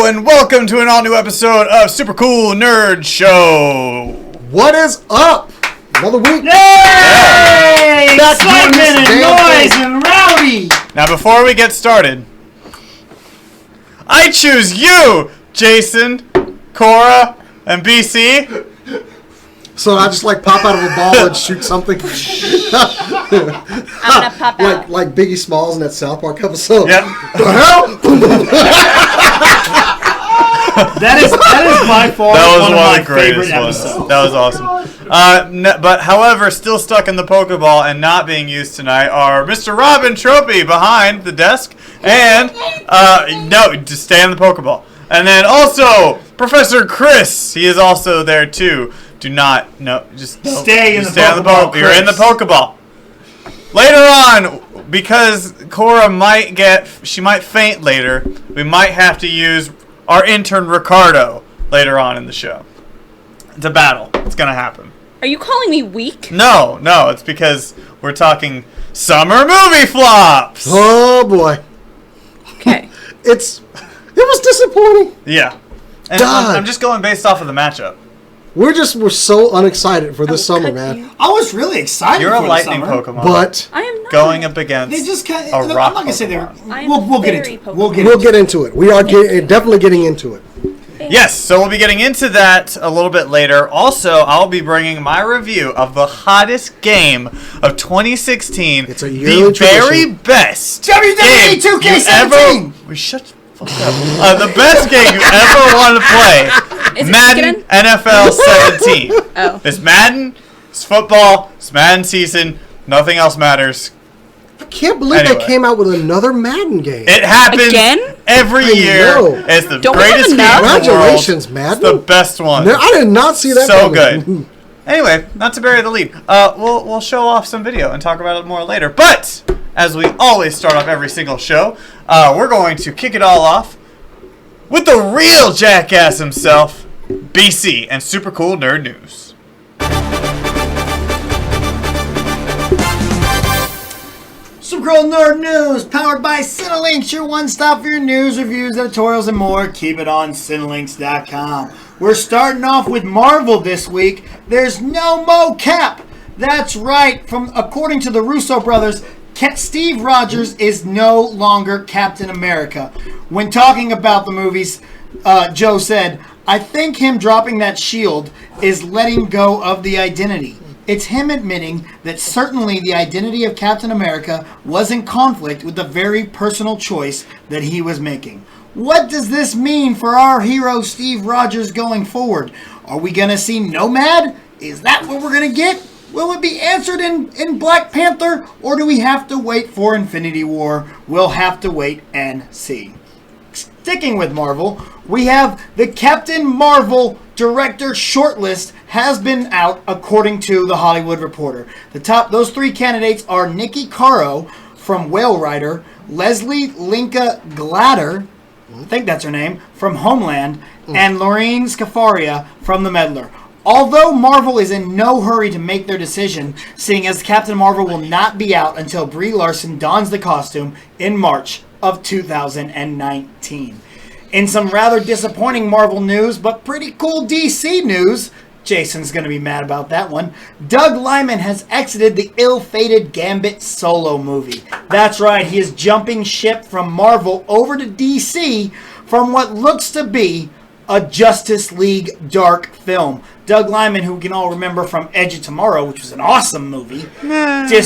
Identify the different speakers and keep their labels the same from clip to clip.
Speaker 1: and welcome to an all-new episode of Super Cool Nerd Show.
Speaker 2: What is up? Another week.
Speaker 3: Yay! Excitement and noise and rowdy.
Speaker 1: Now, before we get started, I choose you, Jason, Cora, and BC.
Speaker 2: So I just pop out of a ball and shoot something.
Speaker 4: I'm gonna pop out.
Speaker 2: Like Biggie Smalls in that South Park episode.
Speaker 1: Yep.
Speaker 2: The hell?
Speaker 3: That is by far
Speaker 1: That was
Speaker 3: one of
Speaker 1: one
Speaker 3: my
Speaker 1: of the greatest
Speaker 3: favorite
Speaker 1: ones.
Speaker 3: episodes.
Speaker 1: That was awesome. But however, still stuck in the Pokeball and not being used tonight are Mr. Robin Tropey behind the desk, and no, just stay in the Pokeball. And then also Professor Chris, he is also there too. Do not
Speaker 3: Stay in the Pokeball.
Speaker 1: You're in the Pokeball. Later on, because Cora might faint later, we might have to use our intern Ricardo later on in the show. It's a battle. It's gonna happen.
Speaker 4: Are you calling me weak?
Speaker 1: No, it's because we're talking summer movie flops.
Speaker 2: Oh boy.
Speaker 4: Okay.
Speaker 2: It was disappointing.
Speaker 1: Yeah. And
Speaker 2: God.
Speaker 1: I'm just going based off of the matchup.
Speaker 2: We're so unexcited for this summer, man.
Speaker 3: I was really excited
Speaker 1: You're
Speaker 3: for
Speaker 1: a
Speaker 3: the
Speaker 1: lightning
Speaker 3: summer.
Speaker 1: Pokemon.
Speaker 2: But
Speaker 4: I am not.
Speaker 1: Going up against
Speaker 3: They just kind
Speaker 1: a
Speaker 3: of. I'm
Speaker 1: rock
Speaker 3: not gonna say they're.
Speaker 1: Pokemon.
Speaker 4: I am
Speaker 3: We'll get
Speaker 4: very
Speaker 3: into it.
Speaker 4: Pokemon.
Speaker 2: we'll get into it. We are definitely getting into it.
Speaker 1: Yes, so we'll be getting into that a little bit later. Also, I'll be bringing my review of the hottest game of 2016.
Speaker 2: It's a yearly
Speaker 1: the very
Speaker 2: tradition.
Speaker 1: best
Speaker 3: WWE
Speaker 1: game
Speaker 3: 2K17.
Speaker 1: Shut the fuck up. The best game you ever want to play.
Speaker 4: Is it
Speaker 1: Madden
Speaker 4: Chicken?
Speaker 1: NFL 17.
Speaker 4: Oh.
Speaker 1: It's Madden. It's football. It's Madden season. Nothing else matters.
Speaker 2: I can't believe
Speaker 1: Anyway.
Speaker 2: they came out with another Madden game.
Speaker 1: It happens
Speaker 4: Again?
Speaker 1: every
Speaker 2: I
Speaker 1: year.
Speaker 2: know.
Speaker 1: It's the
Speaker 4: Don't we have
Speaker 1: greatest game
Speaker 4: enough?
Speaker 1: in the world.
Speaker 2: Congratulations, Madden.
Speaker 1: It's the best one.
Speaker 2: No, I did not see that
Speaker 1: So
Speaker 2: coming.
Speaker 1: good. Anyway, not to bury the lead. We'll show off some video and talk about it more later. But as we always start off every single show, we're going to kick it all off with the real jackass himself, BC, and Super Cool Nerd News.
Speaker 3: Super Cool Nerd News, powered by Cinelinx, your one-stop for your news, reviews, editorials, and more. Keep it on Cinelinx.com. We're starting off with Marvel this week. There's no mocap. That's right. According to the Russo brothers, Steve Rogers is no longer Captain America. When talking about the movies, Joe said, "I think him dropping that shield is letting go of the identity. It's him admitting that certainly the identity of Captain America was in conflict with the very personal choice that he was making." What does this mean for our hero Steve Rogers going forward? Are we going to see Nomad? Is that what we're going to get? Will it be answered in Black Panther? Or do we have to wait for Infinity War? We'll have to wait and see. Sticking with Marvel, we have the Captain Marvel director shortlist has been out according to The Hollywood Reporter. Those three candidates are Nikki Caro from Whale Rider, Leslie Linka Glatter, I think that's her name, from Homeland, and Lorraine Scafaria from The Meddler. Although Marvel is in no hurry to make their decision, seeing as Captain Marvel will not be out until Brie Larson dons the costume in March of 2019. In some rather disappointing Marvel news, but pretty cool DC news, Jason's going to be mad about that one, Doug Liman has exited the ill-fated Gambit solo movie. That's right, he is jumping ship from Marvel over to DC from what looks to be a Justice League dark film. Doug Liman, who we can all remember from Edge of Tomorrow, which was an awesome movie. Shut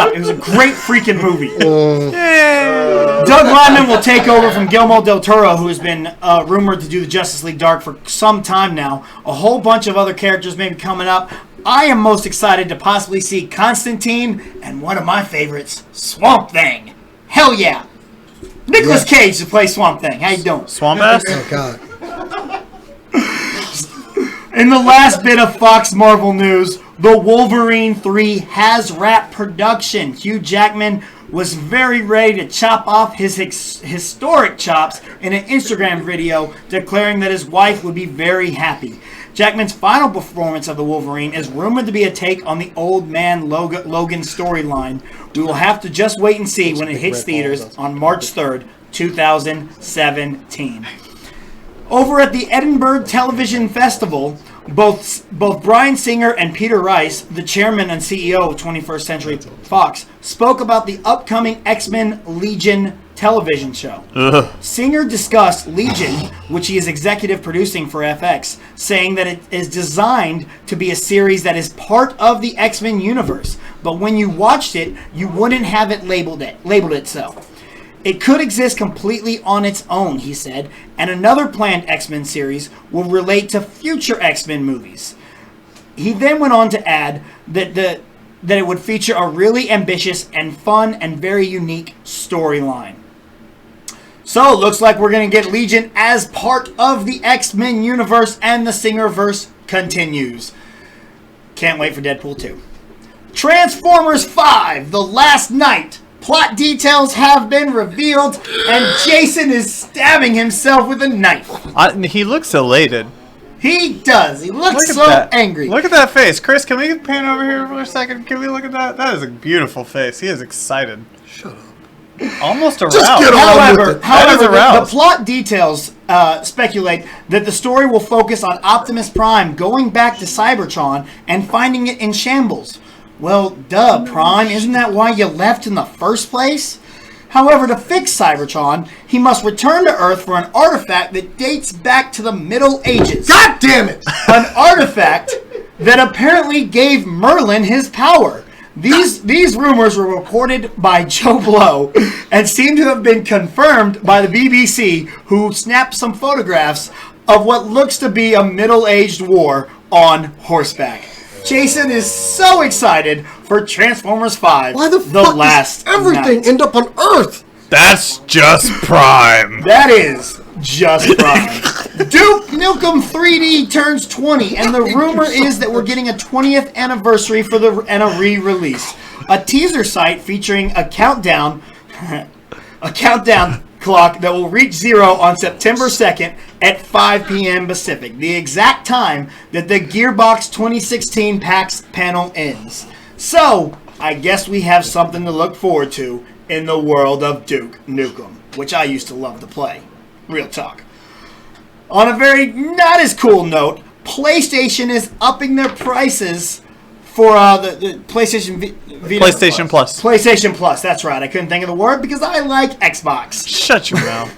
Speaker 3: up. It was a great freaking movie. Doug Liman will take over from Guillermo del Toro, who has been rumored to do the Justice League Dark for some time now. A whole bunch of other characters may be coming up. I am most excited to possibly see Constantine and one of my favorites, Swamp Thing. Hell yeah. Nicolas Cage to play Swamp Thing. How you doing?
Speaker 1: Swamp ass?
Speaker 2: Oh, God.
Speaker 3: In the last bit of Fox Marvel news, the Wolverine 3 has wrapped production. Hugh Jackman was very ready to chop off his historic chops in an Instagram video, declaring that his wife would be very happy. Jackman's final performance of the Wolverine is rumored to be a take on the Old Man Logan storyline. We will have to just wait and see when it hits theaters on March 3rd, 2017. Over at the Edinburgh Television Festival, both Bryan Singer and Peter Rice, the chairman and CEO of 21st Century Fox, spoke about the upcoming X-Men Legion television show. Singer discussed Legion, which he is executive producing for FX, saying that it is designed to be a series that is part of the X-Men universe, but when you watched it, you wouldn't have it labeled it so. It could exist completely on its own, he said, and another planned X-Men series will relate to future X-Men movies. He then went on to add that it would feature a really ambitious and fun and very unique storyline. So, looks like we're going to get Legion as part of the X-Men universe, and the Singerverse continues. Can't wait for Deadpool 2. Transformers 5, The Last Night. Plot details have been revealed, and Jason is stabbing himself with a knife.
Speaker 1: He looks elated.
Speaker 3: He does. He looks so angry.
Speaker 1: Look at that face. Chris, can we pan over here for a second? Can we look at that? That is a beautiful face. He is excited.
Speaker 2: Shut up.
Speaker 1: Almost aroused.
Speaker 2: Just get on with it.
Speaker 3: However, the plot details speculate that the story will focus on Optimus Prime going back to Cybertron and finding it in shambles. Well, duh, Prime. Isn't that why you left in the first place? However, to fix Cybertron, he must return to Earth for an artifact that dates back to the Middle Ages.
Speaker 2: God damn it!
Speaker 3: An artifact that apparently gave Merlin his power. These rumors were reported by Joe Blow and seem to have been confirmed by the BBC, who snapped some photographs of what looks to be a middle-aged war on horseback. Jason is so excited for Transformers 5.
Speaker 2: Why the fuck does everything end up on Earth?
Speaker 1: That's just Prime.
Speaker 3: That is just Prime. Duke Nukem 3D turns 20, and the rumor is that we're getting a 20th anniversary and a re-release. A teaser site featuring a countdown clock that will reach zero on September 2nd at 5 p.m. Pacific, the exact time that the Gearbox 2016 PAX panel ends. So, I guess we have something to look forward to in the world of Duke Nukem, which I used to love to play. Real talk. On a very not as cool note, PlayStation is upping their prices for the PlayStation Vita
Speaker 1: PlayStation Plus.
Speaker 3: PlayStation Plus, that's right. I couldn't think of the word because I like Xbox.
Speaker 1: Shut your mouth.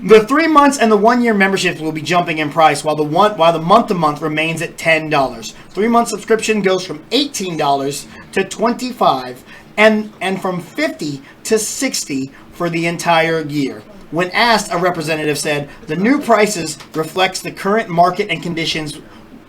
Speaker 3: The 3 months and the 1 year memberships will be jumping in price, while the month-to-month remains at $10. 3 month subscription goes from $18 to $25, and from $50 to $60 for the entire year. When asked, a representative said, "The new prices reflects the current market and conditions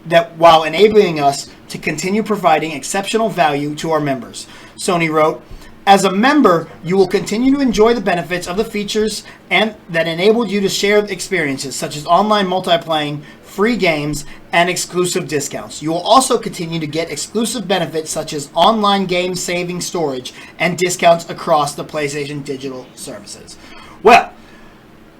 Speaker 3: that while enabling us to continue providing exceptional value to our members." Sony wrote, "As a member, you will continue to enjoy the benefits of the features and that enabled you to share experiences such as online multiplayer, free games, and exclusive discounts. You will also continue to get exclusive benefits such as online game saving storage and discounts across the PlayStation digital services." Well,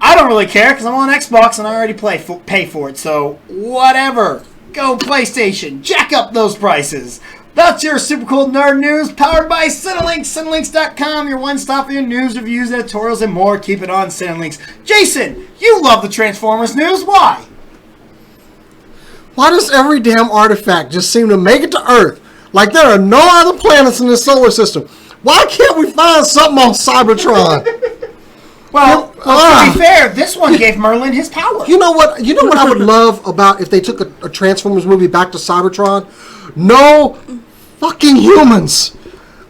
Speaker 3: I don't really care because I'm on Xbox and I already pay for it, so whatever. Go PlayStation. Jack up those prices. That's your Super Cool Nerd News, powered by Cinelinx. Cinelinx.com, your one-stop for your news, reviews, editorials, and more. Keep it on Cinelinx. Jason, you love the Transformers news. Why?
Speaker 2: Why does every damn artifact just seem to make it to Earth? Like there are no other planets in the solar system. Why can't we find something on Cybertron?
Speaker 3: Well, to be fair, this one gave Merlin his power.
Speaker 2: You know what I would love about if they took a Transformers movie back to Cybertron? No fucking humans.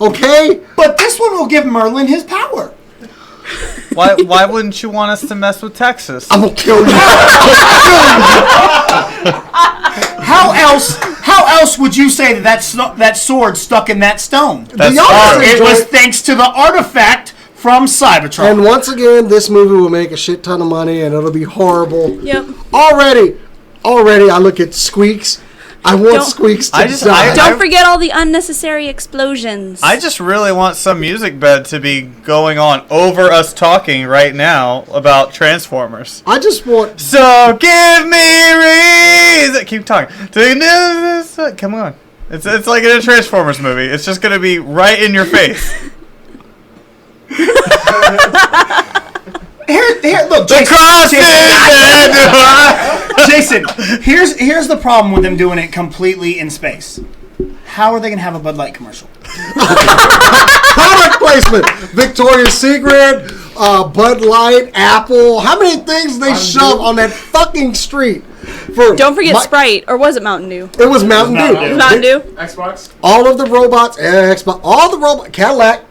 Speaker 2: Okay?
Speaker 3: But this one will give Merlin his power.
Speaker 1: Why wouldn't you want us to mess with Texas?
Speaker 2: I'm gonna kill you.
Speaker 3: How else would you say that sword stuck in that stone?
Speaker 1: That's
Speaker 3: it was thanks to the artifact from Cybertron.
Speaker 2: And once again, this movie will make a shit ton of money, and it'll be horrible.
Speaker 4: Yep.
Speaker 2: Already, I look at Squeaks. I want Squeaks to die.
Speaker 4: Don't forget all the unnecessary explosions.
Speaker 1: I just really want some music bed to be going on over us talking right now about Transformers.
Speaker 2: I just want...
Speaker 1: So give me reason. Keep talking. Come on. It's like in a Transformers movie. It's just going to be right in your face.
Speaker 3: Here, look,
Speaker 1: The cross is dead!
Speaker 3: Jason, here's the problem with them doing it completely in space. How are they gonna have a Bud Light commercial?
Speaker 2: Product placement. Victoria's Secret, Bud Light, Apple. How many things they shove on that fucking street?
Speaker 4: Don't forget Sprite, or was it Mountain Dew?
Speaker 2: It was Mountain Dew.
Speaker 3: Mountain Dew.
Speaker 4: Mountain Dew?
Speaker 5: Xbox.
Speaker 2: All of the robots, Xbox, all the robot, Cadillac.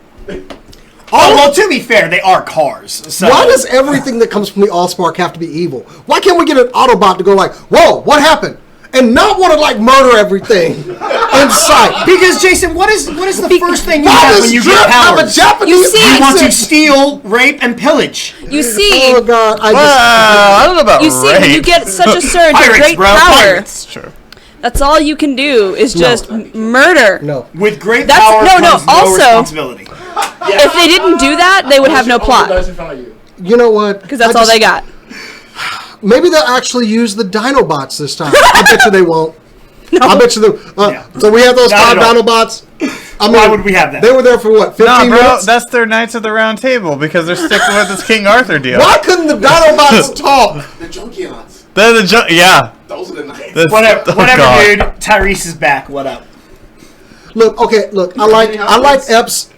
Speaker 3: Oh, well, to be fair, they are cars. So.
Speaker 2: Why does everything that comes from the Allspark have to be evil? Why can't we get an Autobot to go like, whoa, what happened? And not want to like murder everything in sight.
Speaker 3: Because Jason, what is the first thing you
Speaker 2: Why
Speaker 3: have
Speaker 2: does
Speaker 3: when you
Speaker 2: Drip
Speaker 3: get
Speaker 2: have a
Speaker 3: powers?
Speaker 2: Japanese
Speaker 4: You see-
Speaker 3: You want to
Speaker 2: accent?
Speaker 3: steal, rape, and pillage.
Speaker 4: You see,
Speaker 2: Oh God!
Speaker 1: I don't know about
Speaker 4: you see, when you
Speaker 1: rape.
Speaker 4: get such a surge of
Speaker 3: Pirates,
Speaker 4: great
Speaker 3: bro,
Speaker 4: power,
Speaker 3: pirates.
Speaker 1: It's true.
Speaker 4: that's all you can do is just murder.
Speaker 2: No.
Speaker 3: With great
Speaker 4: That's-
Speaker 3: power
Speaker 4: no,
Speaker 3: comes no
Speaker 4: also-
Speaker 3: responsibility.
Speaker 4: If they didn't do that, they would have no plot.
Speaker 2: You know what?
Speaker 4: Because that's all they got.
Speaker 2: Maybe they'll actually use the Dinobots this time. I bet you they won't. I bet you
Speaker 3: Yeah.
Speaker 2: So we have those
Speaker 3: Not
Speaker 2: five
Speaker 3: at all.
Speaker 2: Dinobots. I mean,
Speaker 3: Why would we have that?
Speaker 2: They were there for what? 15
Speaker 1: Nah, bro,
Speaker 2: minutes.
Speaker 1: that's their Knights of the Round Table because they're sticking with this King Arthur deal.
Speaker 2: Why couldn't the Dinobots talk?
Speaker 5: The Junkions.
Speaker 1: They're the yeah.
Speaker 5: Those are the nice.
Speaker 1: That's-
Speaker 3: Whatever,
Speaker 1: oh,
Speaker 3: whatever,
Speaker 1: God.
Speaker 3: dude. Tyrese is back. What up?
Speaker 2: Look, okay, look. I like Epps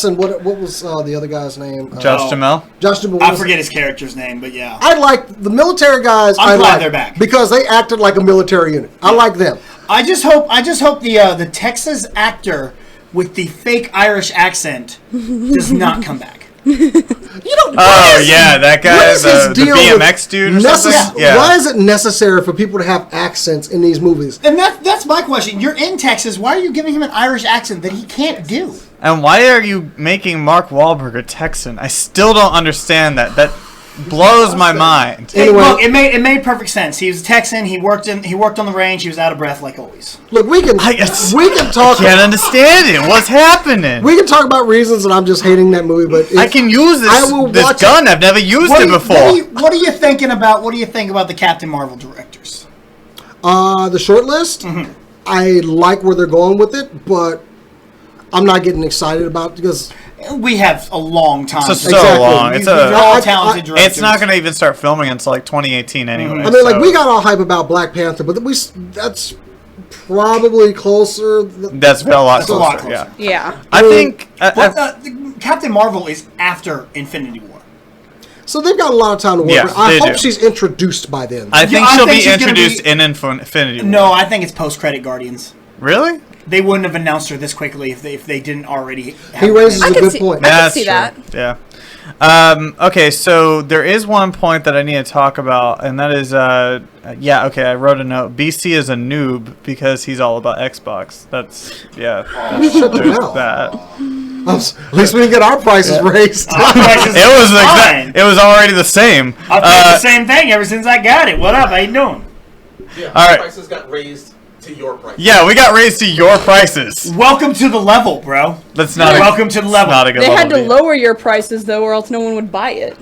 Speaker 2: and what was the other guy's name?
Speaker 1: Josh
Speaker 3: Oh.
Speaker 1: Jamel.
Speaker 2: Josh Dubois.
Speaker 3: I forget his character's name, but yeah.
Speaker 2: I like the military guys.
Speaker 3: I'm glad
Speaker 2: like
Speaker 3: they're back.
Speaker 2: because they acted like a military unit. I like them.
Speaker 3: I just hope the Texas actor with the fake Irish accent does not come back.
Speaker 2: You know,
Speaker 1: Oh yeah, that guy,
Speaker 2: what is his
Speaker 1: the
Speaker 2: deal with
Speaker 1: BMX dude or something.
Speaker 2: Why is it necessary for people to have accents in these movies?
Speaker 3: And that's my question. You're in Texas. Why are you giving him an Irish accent that he can't do?
Speaker 1: And why are you making Mark Wahlberg a Texan? I still don't understand that. That blows my mind.
Speaker 2: Anyway.
Speaker 3: Look, it made perfect sense. He was a Texan. He worked on the range. He was out of breath like always.
Speaker 2: Look, we can talk.
Speaker 1: Can't understand it. What's happening?
Speaker 2: We can talk about reasons that I'm just hating that movie, but
Speaker 1: I can use
Speaker 2: I will
Speaker 1: this
Speaker 2: watch
Speaker 1: gun. I've never used it before.
Speaker 3: What are you thinking about? What do you think about the Captain Marvel directors?
Speaker 2: The short list.
Speaker 3: Mm-hmm.
Speaker 2: I like where they're going with it, but I'm not getting excited about it because
Speaker 3: We have a long time.
Speaker 1: It's so
Speaker 2: Exactly.
Speaker 1: long. It's
Speaker 3: They're all
Speaker 2: I-
Speaker 3: talented directors.
Speaker 1: It's not going to even start filming until like 2018 anyway.
Speaker 2: I mean, like
Speaker 1: so-
Speaker 2: we got all hype about Black Panther, but that's probably closer.
Speaker 1: That's a lot
Speaker 3: That's a
Speaker 1: closer.
Speaker 3: lot closer.
Speaker 1: Yeah.
Speaker 4: Yeah.
Speaker 1: I think.
Speaker 3: But Captain Marvel is after Infinity War.
Speaker 2: So they've got a lot of time to work.
Speaker 1: Yeah,
Speaker 2: with. I
Speaker 1: they
Speaker 2: hope
Speaker 1: do.
Speaker 2: she's introduced by then.
Speaker 1: I think
Speaker 3: I
Speaker 1: she'll
Speaker 3: think
Speaker 1: be
Speaker 3: she's gonna
Speaker 1: introduced
Speaker 3: be-
Speaker 1: in Infinity War.
Speaker 3: No, I think it's post-credit Guardians.
Speaker 1: Really?
Speaker 3: They wouldn't have announced her this quickly if they didn't already.
Speaker 2: He raises
Speaker 4: I
Speaker 2: a
Speaker 4: can
Speaker 2: good
Speaker 4: see-
Speaker 2: point.
Speaker 4: I can
Speaker 1: That's
Speaker 4: see
Speaker 1: true.
Speaker 4: that.
Speaker 1: Yeah. Okay, so there is one point that I need to talk about, and that is, okay, I wrote a note. BC is a noob because he's all about Xbox. That's,
Speaker 2: Shut the
Speaker 1: there's
Speaker 2: mouth.
Speaker 1: that.
Speaker 2: At least we can get our prices raised.
Speaker 1: It was already the same.
Speaker 3: I've done the same thing ever since I got it. What up? How you doing?
Speaker 5: Yeah,
Speaker 1: All right.
Speaker 5: prices got raised to your price.
Speaker 1: Yeah, we got raised to your prices.
Speaker 3: Welcome to the level, bro.
Speaker 1: That's not.
Speaker 3: Welcome to the level.
Speaker 1: Not a good
Speaker 4: They had
Speaker 1: level
Speaker 4: to
Speaker 1: be.
Speaker 4: lower your prices though, or else no one would buy it.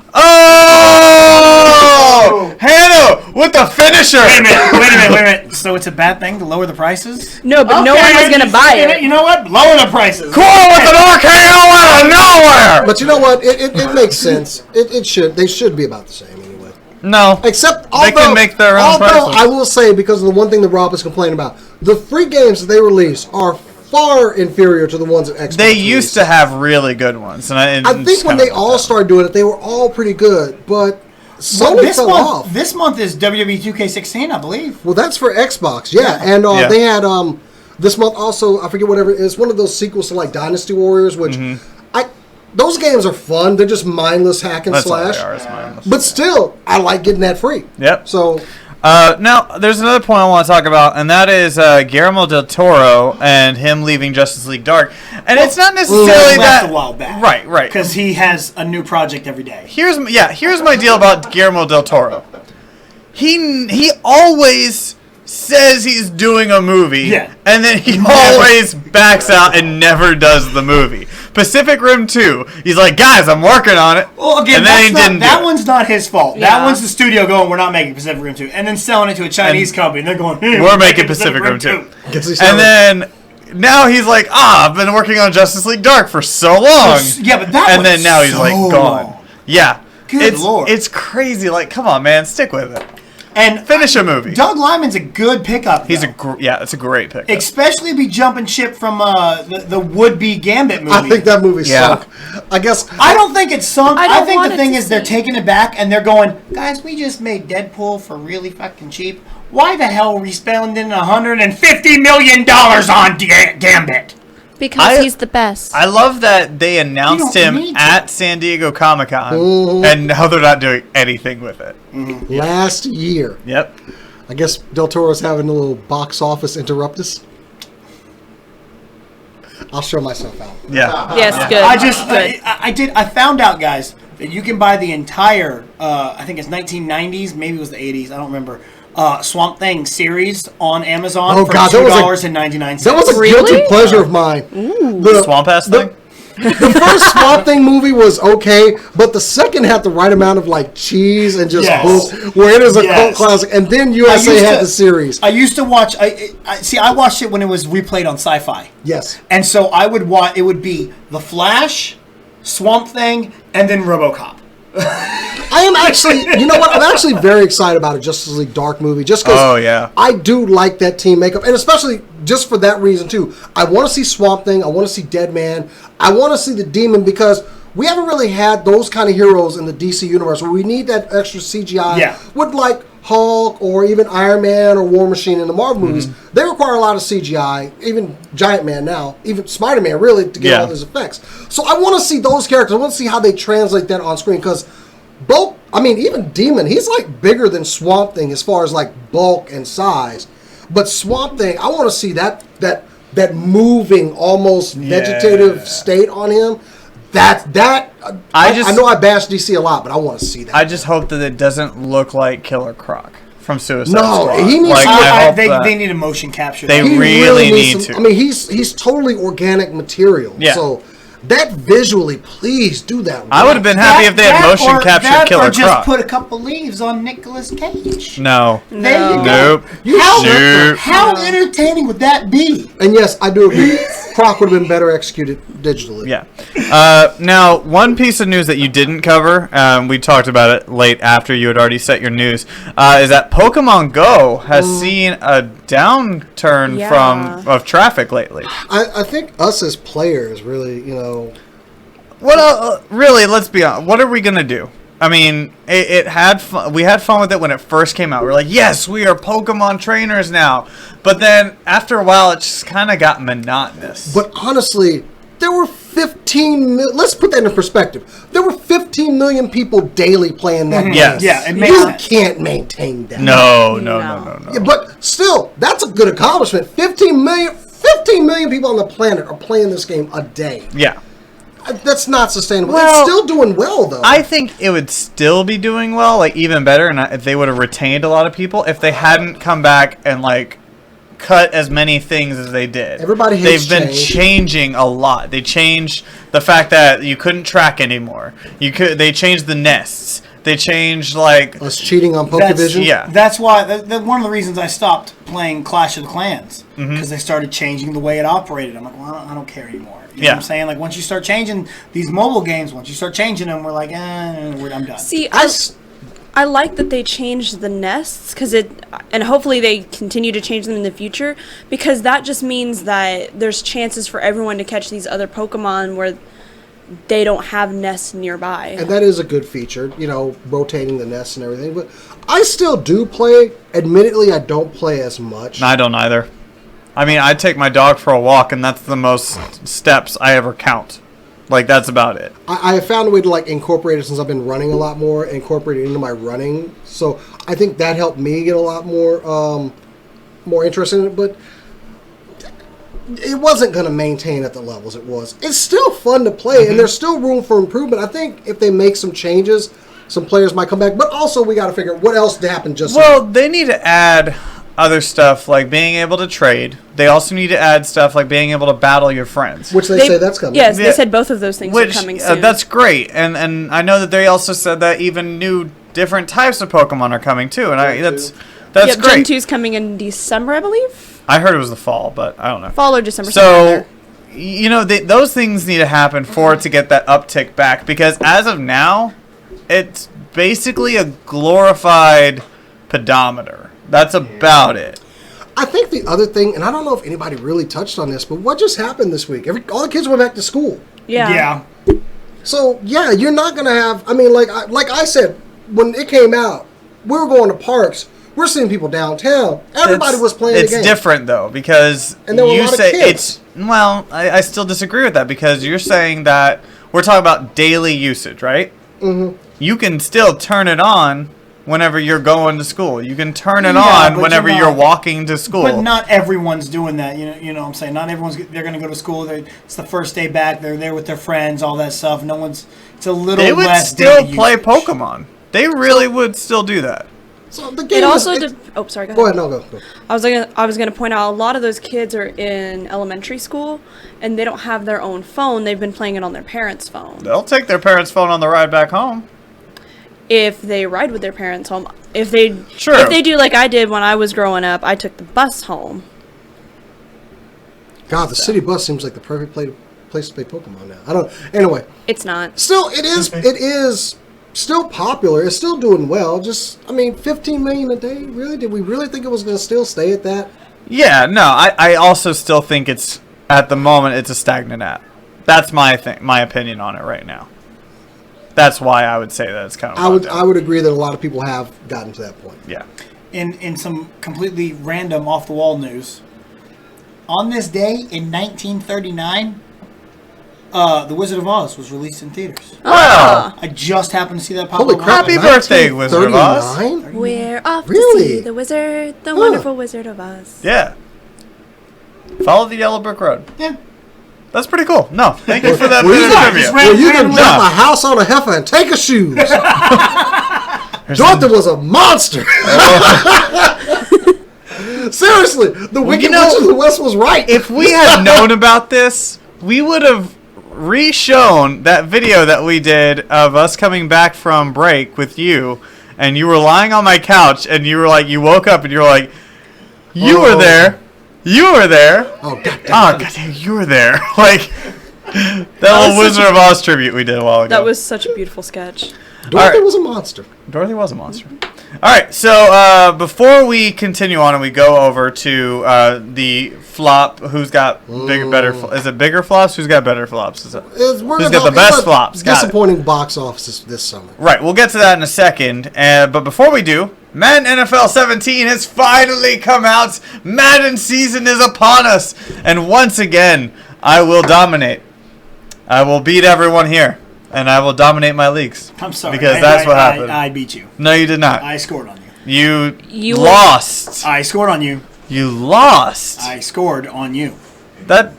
Speaker 1: Oh, Hannah with the finisher.
Speaker 3: Wait a minute. So it's a bad thing to lower the prices?
Speaker 4: No, but no one was gonna buy it.
Speaker 3: You know what? Lower the prices.
Speaker 1: Cool with an RKO out of nowhere.
Speaker 2: But you know what? It makes sense. It should. They should be about the same anyway.
Speaker 1: No.
Speaker 2: Except
Speaker 1: They can make their own
Speaker 2: although
Speaker 1: prices.
Speaker 2: I will say, because of the one thing that Rob is complaining about, the free games that they release are far inferior to the ones that Xbox
Speaker 1: They used to have really good ones, and
Speaker 2: I think when they all started doing it, they were all pretty good, but Sony
Speaker 3: This
Speaker 2: fell off.
Speaker 3: month is WWE 2K16, I believe.
Speaker 2: Well, that's for Xbox, yeah. And
Speaker 1: Yeah.
Speaker 2: they had this month also, I forget whatever it is, one of those sequels to like Dynasty Warriors, which those games are fun. They're just mindless hack and
Speaker 1: That's all
Speaker 2: slash.
Speaker 1: they are, is mindless.
Speaker 2: But still, I like getting that free.
Speaker 1: Yep.
Speaker 2: So
Speaker 1: Now, there's another point I want to talk about, and that is Guillermo del Toro and him leaving Justice League Dark. And it's not necessarily
Speaker 3: He left
Speaker 1: that.
Speaker 3: a while back.
Speaker 1: Right.
Speaker 3: Because he has a new project every day.
Speaker 1: Here's my deal about Guillermo del Toro. He always says he's doing a movie,
Speaker 3: Yeah.
Speaker 1: and then he always backs out and never does the movie. Pacific Rim 2, he's like, guys, I'm working on it.
Speaker 3: Well, again,
Speaker 1: and then he didn't
Speaker 3: that
Speaker 1: do it.
Speaker 3: one's not his fault.
Speaker 4: Yeah.
Speaker 3: That one's the studio going, we're not making Pacific Rim 2. And then selling it to a Chinese company. And they're going, hey,
Speaker 1: We're making Pacific Rim 2.
Speaker 2: Gets these
Speaker 1: And then now he's like, I've been working on Justice League Dark for so long.
Speaker 3: Yeah, but that
Speaker 1: and
Speaker 3: was
Speaker 1: then now he's
Speaker 3: so
Speaker 1: like gone.
Speaker 3: long.
Speaker 1: Yeah.
Speaker 3: Good Lord.
Speaker 1: It's crazy. Like, come on, man, stick with it.
Speaker 3: And
Speaker 1: Finish a movie.
Speaker 3: Doug Liman's a good pickup.
Speaker 1: He's
Speaker 3: though.
Speaker 1: it's a great pick.
Speaker 3: Especially be jumping ship from the would-be Gambit movie.
Speaker 2: I think that movie
Speaker 1: Yeah.
Speaker 2: sunk. I guess
Speaker 3: I don't think it's sunk.
Speaker 4: I
Speaker 3: I,
Speaker 4: don't
Speaker 3: think
Speaker 4: want
Speaker 3: the
Speaker 4: it
Speaker 3: thing
Speaker 4: to
Speaker 3: is they're
Speaker 4: sink.
Speaker 3: taking it back and they're going, guys, we just made Deadpool for really fucking cheap. Why the hell are we spending $150 million on Gambit?
Speaker 4: Because he's the best.
Speaker 1: I love that they announced
Speaker 3: You don't
Speaker 1: him
Speaker 3: need to.
Speaker 1: at San Diego Comic-Con, and now they're not doing anything with it.
Speaker 2: last year.
Speaker 1: Yep.
Speaker 2: I guess Del Toro's having a little box office interruptus. I'll show myself out.
Speaker 1: Yeah.
Speaker 4: Yes, good.
Speaker 3: I found out, guys, that you can buy the entire, I think it's 1990s, maybe it was the 80s, I don't remember, Swamp Thing series on Amazon
Speaker 2: Oh,
Speaker 3: for
Speaker 2: God, that was
Speaker 3: $2.99.
Speaker 2: That was a
Speaker 4: Really?
Speaker 2: guilty pleasure of mine. The
Speaker 1: Swamp Ass thing?
Speaker 2: The first Swamp Thing movie was okay, but the second had the right amount of like cheese and just
Speaker 3: Yes.
Speaker 2: bull, where it is a
Speaker 3: Yes.
Speaker 2: cult classic. And then USA had the series.
Speaker 3: I used to watch. I watched it when it was replayed on Sci-Fi,
Speaker 2: Yes.
Speaker 3: and so I would watch. It would be The Flash, Swamp Thing, and then RoboCop.
Speaker 2: I am actually, you know what? I'm actually very excited about a Justice League Dark movie, just because
Speaker 1: Oh, yeah.
Speaker 2: I do like that team makeup, and especially just for that reason too. I want to see Swamp Thing. I want to see Dead Man. I want to see the Demon because we haven't really had those kind of heroes in the DC universe where we need that extra CGI.
Speaker 3: Yeah.
Speaker 2: With like Hulk or even Iron Man or War Machine in the Marvel movies, they require a lot of CGI. Even Giant Man now, even Spider Man, really, to get all those effects. So I want to see those characters. I want to see how they translate that on screen because bulk. I mean, even Demon, he's like bigger than Swamp Thing as far as like bulk and size. But Swamp Thing, I want to see that moving, almost vegetative state on him. I know I bash DC a lot, but I want to see that.
Speaker 1: I just hope that it doesn't look like Killer Croc from Suicide
Speaker 2: No,
Speaker 1: Squad.
Speaker 2: he needs
Speaker 1: like,
Speaker 2: to-
Speaker 1: I hope
Speaker 3: they
Speaker 1: that-
Speaker 3: need a motion capture.
Speaker 1: They
Speaker 3: that.
Speaker 2: He
Speaker 1: really
Speaker 2: needs
Speaker 1: need
Speaker 2: some-
Speaker 1: to.
Speaker 2: I mean, he's totally organic material.
Speaker 1: Yeah.
Speaker 2: So that visually, please do that.
Speaker 1: I would have been happy if they had motion captured Killer
Speaker 3: or just
Speaker 1: Croc.
Speaker 3: put a couple leaves on Nicolas Cage.
Speaker 1: No.
Speaker 3: There you go.
Speaker 1: Nope. Nope.
Speaker 3: How entertaining would that be?
Speaker 2: And yes, I do agree. Croc would have been better executed digitally.
Speaker 1: Yeah. Now, one piece of news that you didn't cover, we talked about it late after you had already set your news, is that Pokemon Go has seen a downturn of traffic lately.
Speaker 2: I think us as players really, you know.
Speaker 1: What really? Let's be honest. What are we gonna do? I mean, it had fun. We had fun with it when it first came out. We're like, yes, we are Pokemon trainers now. But then after a while, it just kind of got monotonous.
Speaker 2: But honestly, there were 15 million. Let's put that in perspective. There were 15 million people daily playing that game.
Speaker 1: Yes.
Speaker 3: Yeah, it makes
Speaker 2: You
Speaker 3: sense.
Speaker 2: can't maintain that.
Speaker 1: No.
Speaker 2: Yeah, but still, that's a good accomplishment. 15 million people on the planet are playing this game a day.
Speaker 1: Yeah.
Speaker 2: That's not sustainable.
Speaker 1: Well,
Speaker 2: it's still doing well, though.
Speaker 1: I think it would still be doing well, like even better, and if they would have retained a lot of people, if they hadn't come back and like cut as many things as they did.
Speaker 2: Everybody hates
Speaker 1: They've been
Speaker 2: change.
Speaker 1: changing a lot. They changed the fact that you couldn't track anymore. They changed the nests. They changed like
Speaker 2: Us cheating on
Speaker 3: That's-
Speaker 2: Pokevision.
Speaker 1: yeah.
Speaker 3: That's why one of the reasons I stopped playing Clash of the Clans because they started changing the way it operated. I'm like, well, I don't care anymore. You know what I'm saying? Like once you start changing these mobile games, once you start changing them, we're like, I'm done.
Speaker 4: See, I like that they changed the nests and hopefully they continue to change them in the future because that just means that there's chances for everyone to catch these other Pokemon where they don't have nests nearby.
Speaker 2: And that is a good feature, you know, rotating the nests and everything. But I still do play. Admittedly, I don't play as much.
Speaker 1: I don't either. I mean, I take my dog for a walk, and that's the most steps I ever count. Like, that's about it.
Speaker 2: I have found a way to like incorporate it since I've been running a lot more, incorporate it into my running. So I think that helped me get a lot more interest in it. But it wasn't going to maintain at the levels it was. It's still fun to play, and there's still room for improvement. I think if they make some changes, some players might come back. But also, we got to figure out what else happened just
Speaker 1: Well, they need to add other stuff like being able to trade. They also need to add stuff like being able to battle your friends.
Speaker 2: which they say that's coming.
Speaker 4: Yes,
Speaker 1: Yeah.
Speaker 4: they said both of those things are coming soon.
Speaker 1: That's great, and I know that they also said that even new different types of Pokemon are coming too, and that's
Speaker 4: Yep,
Speaker 1: great.
Speaker 4: Gen 2's coming in December, I believe.
Speaker 1: I heard it was the fall, but I don't know.
Speaker 4: Fall or December.
Speaker 1: So, you know, those things need to happen for it to get that uptick back, because as of now, it's basically a glorified pedometer. That's about it.
Speaker 2: I think the other thing, and I don't know if anybody really touched on this, but what just happened this week? All the kids went back to school.
Speaker 4: Yeah.
Speaker 2: So, yeah, you're not going to have... I mean, like I said, when it came out, we were going to parks. We're seeing people downtown. Everybody was playing the game.
Speaker 1: It's different, though, because
Speaker 2: and there were
Speaker 1: you
Speaker 2: a lot
Speaker 1: say
Speaker 2: of kids.
Speaker 1: it's... Well, I still disagree with that, because you're saying that we're talking about daily usage, right? Mm-hmm. You can still turn it on whenever you're going to school. You can turn it on whenever you're walking to school.
Speaker 3: But not everyone's doing that. You know what I'm saying? Not everyone's. They're going to go to school. It's the first day back. They're there with their friends, all that stuff. No one's. It's a little
Speaker 1: they would
Speaker 3: less.
Speaker 1: still
Speaker 3: daily
Speaker 1: play
Speaker 3: usage.
Speaker 1: Pokemon. They really would still do that.
Speaker 2: So the game
Speaker 4: It also oh, sorry. Go
Speaker 2: Go
Speaker 4: ahead.
Speaker 2: ahead, no, go.
Speaker 4: I was gonna point out a lot of those kids are in elementary school and they don't have their own phone. They've been playing it on their parents' phone.
Speaker 1: They'll take their parents' phone on the ride back home.
Speaker 4: If they ride with their parents home, if they do like I did when I was growing up, I took the bus home.
Speaker 2: God, the city bus seems like the perfect place to play Pokemon now. I don't. Anyway,
Speaker 4: It's not.
Speaker 2: still, it is still popular. It's still doing well. Just, I mean, 15 million a day. Really? Did we really think it was going to still stay at that?
Speaker 1: Yeah, no, I also still think it's, at the moment, it's a stagnant app. That's my opinion on it right now. That's why I would say that it's kind of.
Speaker 2: I would agree that a lot of people have gotten to that point.
Speaker 1: Yeah.
Speaker 3: In some completely random off the wall news, on this day in 1939, The Wizard of Oz was released in theaters.
Speaker 1: Wow.
Speaker 3: I just happened to see that pop
Speaker 2: Holy
Speaker 3: up.
Speaker 2: crap!
Speaker 1: Happy birthday, Wizard of Oz.
Speaker 2: 1939?
Speaker 4: We're off
Speaker 2: Really?
Speaker 4: to see the wizard, the wonderful Wizard of Oz.
Speaker 1: Yeah. Follow the yellow brick road.
Speaker 3: Yeah.
Speaker 1: That's pretty cool. No, thank you for that
Speaker 2: Well,
Speaker 1: bit
Speaker 2: you
Speaker 1: of
Speaker 2: got-
Speaker 1: trivia.
Speaker 2: Well, you can
Speaker 3: randomly-
Speaker 2: drop a house on a heifer and take her shoes. Dorothy was a monster. Seriously, the Wicked Witch of the West was right.
Speaker 1: If we had known about this, we would have re-shown that video that we did of us coming back from break with you, and you were lying on my couch, and you were like, you woke up, and you were like, you were there. You were there.
Speaker 2: Oh, God damn.
Speaker 1: Oh, goddamn, you were there. Like, that little Wizard of Oz tribute we did a while ago.
Speaker 4: That was such a beautiful sketch.
Speaker 2: Dorothy
Speaker 1: Alright.
Speaker 2: was a monster.
Speaker 1: Dorothy was a monster. All right, so before we continue on and we go over to the flop, who's got bigger, better? Is it bigger flops? Who's got better flops? Is it?
Speaker 2: Who's
Speaker 1: Who's got the best flops? Got it.
Speaker 2: Disappointing box office this summer.
Speaker 1: Right, we'll get to that in a second. But before we do, Madden NFL 17 has finally come out. Madden season is upon us, and once again, I will dominate. I will beat everyone here. And I will dominate my leagues.
Speaker 3: I'm sorry.
Speaker 1: Because that's what happened.
Speaker 3: I beat you.
Speaker 1: No, you did not.
Speaker 3: I scored on you.
Speaker 1: You lost.
Speaker 3: I scored on you.
Speaker 1: You lost.
Speaker 3: I scored on you.
Speaker 1: That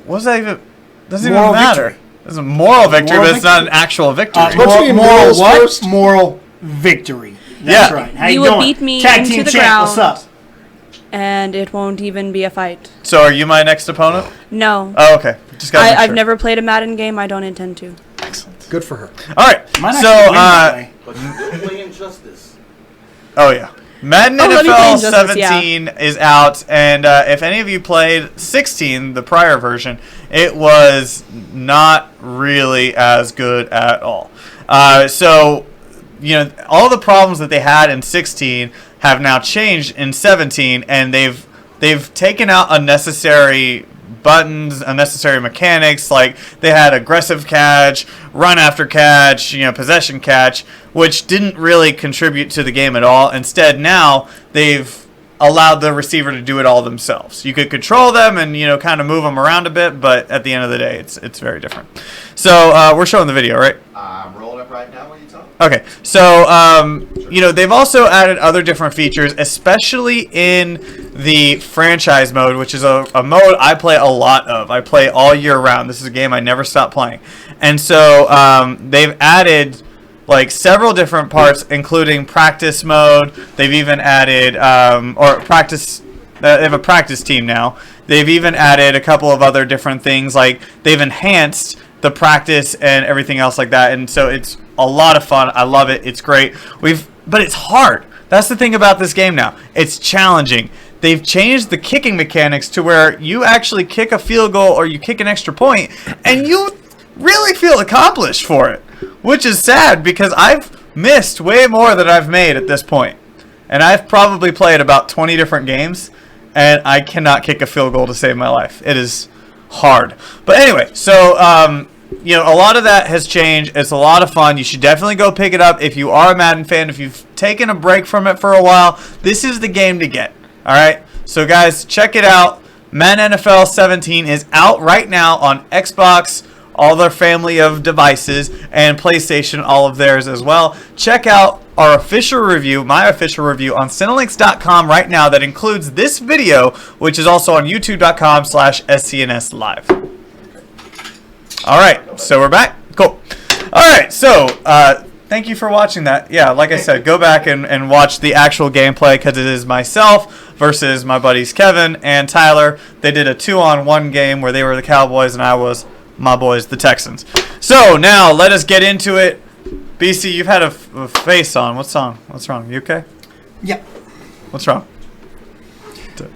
Speaker 1: what's that even? Doesn't
Speaker 3: Moral
Speaker 1: even matter.
Speaker 3: victory.
Speaker 1: It's a moral victory,
Speaker 3: Moral
Speaker 1: but it's not an
Speaker 3: victory.
Speaker 1: actual victory.
Speaker 2: What's your
Speaker 3: Moral
Speaker 2: morals
Speaker 3: what?
Speaker 2: first?
Speaker 3: Moral victory. That's
Speaker 1: Yeah.
Speaker 3: right. How
Speaker 4: You
Speaker 3: you
Speaker 4: will
Speaker 3: doing?
Speaker 4: beat me
Speaker 3: Tag
Speaker 4: into
Speaker 3: team
Speaker 4: the
Speaker 3: champ. What's
Speaker 4: ground.
Speaker 3: up?
Speaker 4: And it won't even be a fight.
Speaker 1: So are you my next opponent?
Speaker 4: No.
Speaker 1: Oh, okay. Just got.
Speaker 4: I've never played a Madden game. I don't intend to.
Speaker 1: Excellent.
Speaker 2: Good for her.
Speaker 1: All right.
Speaker 3: Might
Speaker 1: So
Speaker 3: actually win that way.
Speaker 5: But you play Injustice.
Speaker 1: oh yeah. Madden
Speaker 4: Oh, let me play
Speaker 1: NFL
Speaker 4: Injustice, yeah.
Speaker 1: 17 is out, and if any of you played 16, the prior version, it was not really as good at all. So, you know, all the problems that they had in 16 have now changed in 17, and they've taken out unnecessary buttons, unnecessary mechanics. Like they had aggressive catch, run after catch, you know, possession catch, which didn't really contribute to the game at all. Instead, now they've allowed the receiver to do it all themselves. You could control them and, you know, kind of move them around a bit, but at the end of the day, it's very different. So we're showing the video, right?
Speaker 5: I'm rolling up right now. What are you talking?
Speaker 1: Okay, so, you know, they've also added other different features, especially in the franchise mode, which is a mode I play a lot of. I play all year round. This is a game I never stop playing. And so they've added, like, several different parts, including practice mode. They've even added, they have a practice team now. They've even added a couple of other different things, like they've enhanced the practice and everything else like that. And so it's a lot of fun. I love it. It's great. But it's hard. That's the thing about this game now. It's challenging. they've changed the kicking mechanics to where you actually kick a field goal or you kick an extra point, and you really feel accomplished for it, which is sad because I've missed way more than I've made at this point. And I've probably played about 20 different games, and I cannot kick a field goal to save my life. It is hard. But anyway, so you know, a lot of that has changed. It's a lot of fun. You should definitely go pick it up if you are a Madden fan. If you've taken a break from it for a while, this is the game to get. All right? So, guys, check it out. Madden NFL 17 is out right now on Xbox, all their family of devices, and PlayStation, all of theirs as well. Check out our official review, my official review, on Cinelinx.com right now that includes this video, which is also on youtube.com/SCNS Live. All right, so we're back. Cool. All right, so thank you for watching that. Yeah, like I said, go back and watch the actual gameplay because it is myself versus my buddies Kevin and Tyler. They did a 2-on-1 game where they were the Cowboys and I was my boys, the Texans. So now let us get into it. BC, you've had a face on. What's wrong? You okay?
Speaker 3: Yeah.
Speaker 1: What's wrong?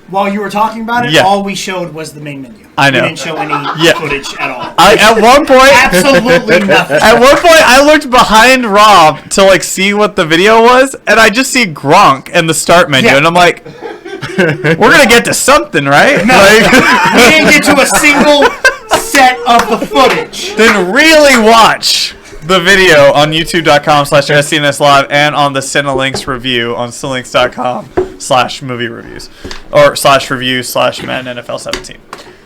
Speaker 3: While you were talking about it,
Speaker 1: Yeah.
Speaker 3: all we showed was the main menu.
Speaker 1: I know.
Speaker 3: We didn't show any footage at all.
Speaker 1: At one point,
Speaker 3: Absolutely nothing.
Speaker 1: At one point, I looked behind Rob to like see what the video was, and I just see Gronk in the start menu, and I'm like, "We're gonna get to something, right?"
Speaker 3: No,
Speaker 1: Like,
Speaker 3: we didn't get to a single set of the footage.
Speaker 1: then really watch the video on youtube.com/SCNS Live and on the Cinelinx review on cinelinx.com/movie reviews or /review/Madden NFL 17.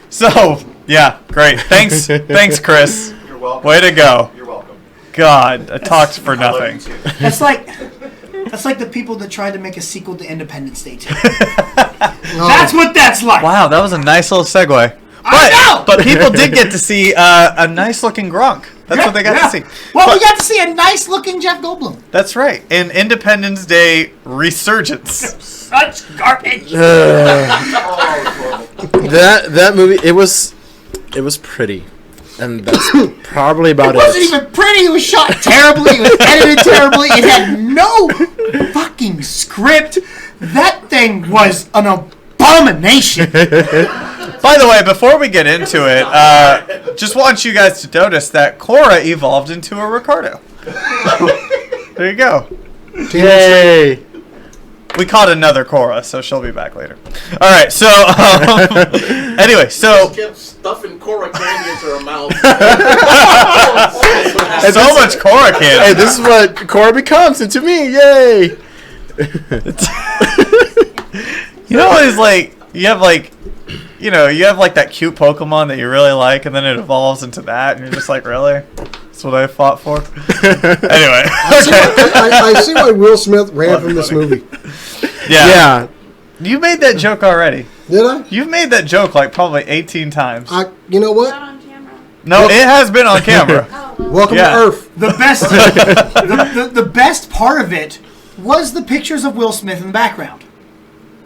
Speaker 1: So, yeah, great. Thanks, Chris.
Speaker 5: You're welcome.
Speaker 1: Way to go.
Speaker 5: You're welcome.
Speaker 1: God, I talked for
Speaker 5: I love
Speaker 1: nothing.
Speaker 5: you too.
Speaker 3: That's like the people that tried to make a sequel to Independence Day 2. That's what that's like.
Speaker 1: Wow, that was a nice little segue.
Speaker 3: I know!
Speaker 1: But people did get to see a nice-looking Gronk. That's what they got to see.
Speaker 3: Well,
Speaker 1: But-
Speaker 3: we got to see a nice-looking Jeff Goldblum.
Speaker 1: That's right. In Independence Day Resurgence.
Speaker 3: Such garbage.
Speaker 6: That movie, it was pretty, and that's probably about
Speaker 3: It wasn't even pretty. It was shot terribly. It was edited terribly. It had no fucking script. That thing was an abomination.
Speaker 1: By the way, before we get into it, just want you guys to notice that Cora evolved into a Ricardo. There you go.
Speaker 6: Yay!
Speaker 1: We caught another Cora, so she'll be back later. All right, so anyway, so
Speaker 5: Just kept stuffing Cora candy into her mouth.
Speaker 1: so much Cora
Speaker 6: Hey,
Speaker 1: candy.
Speaker 6: this is what Cora becomes into me. Yay!
Speaker 1: You know, it's like you have like that cute Pokemon that you really like, and then it evolves into that, and you're just like, really? That's what I fought for. Anyway,
Speaker 2: I see why Will Smith ran from this movie.
Speaker 1: yeah. You made that joke already.
Speaker 2: Did I?
Speaker 1: You've made that joke like probably 18 times.
Speaker 2: You know what?
Speaker 4: Not on camera.
Speaker 1: No, it has been on camera.
Speaker 2: Welcome
Speaker 1: Yeah.
Speaker 2: to Earth.
Speaker 3: The best, the best part of it was the pictures of Will Smith in the background.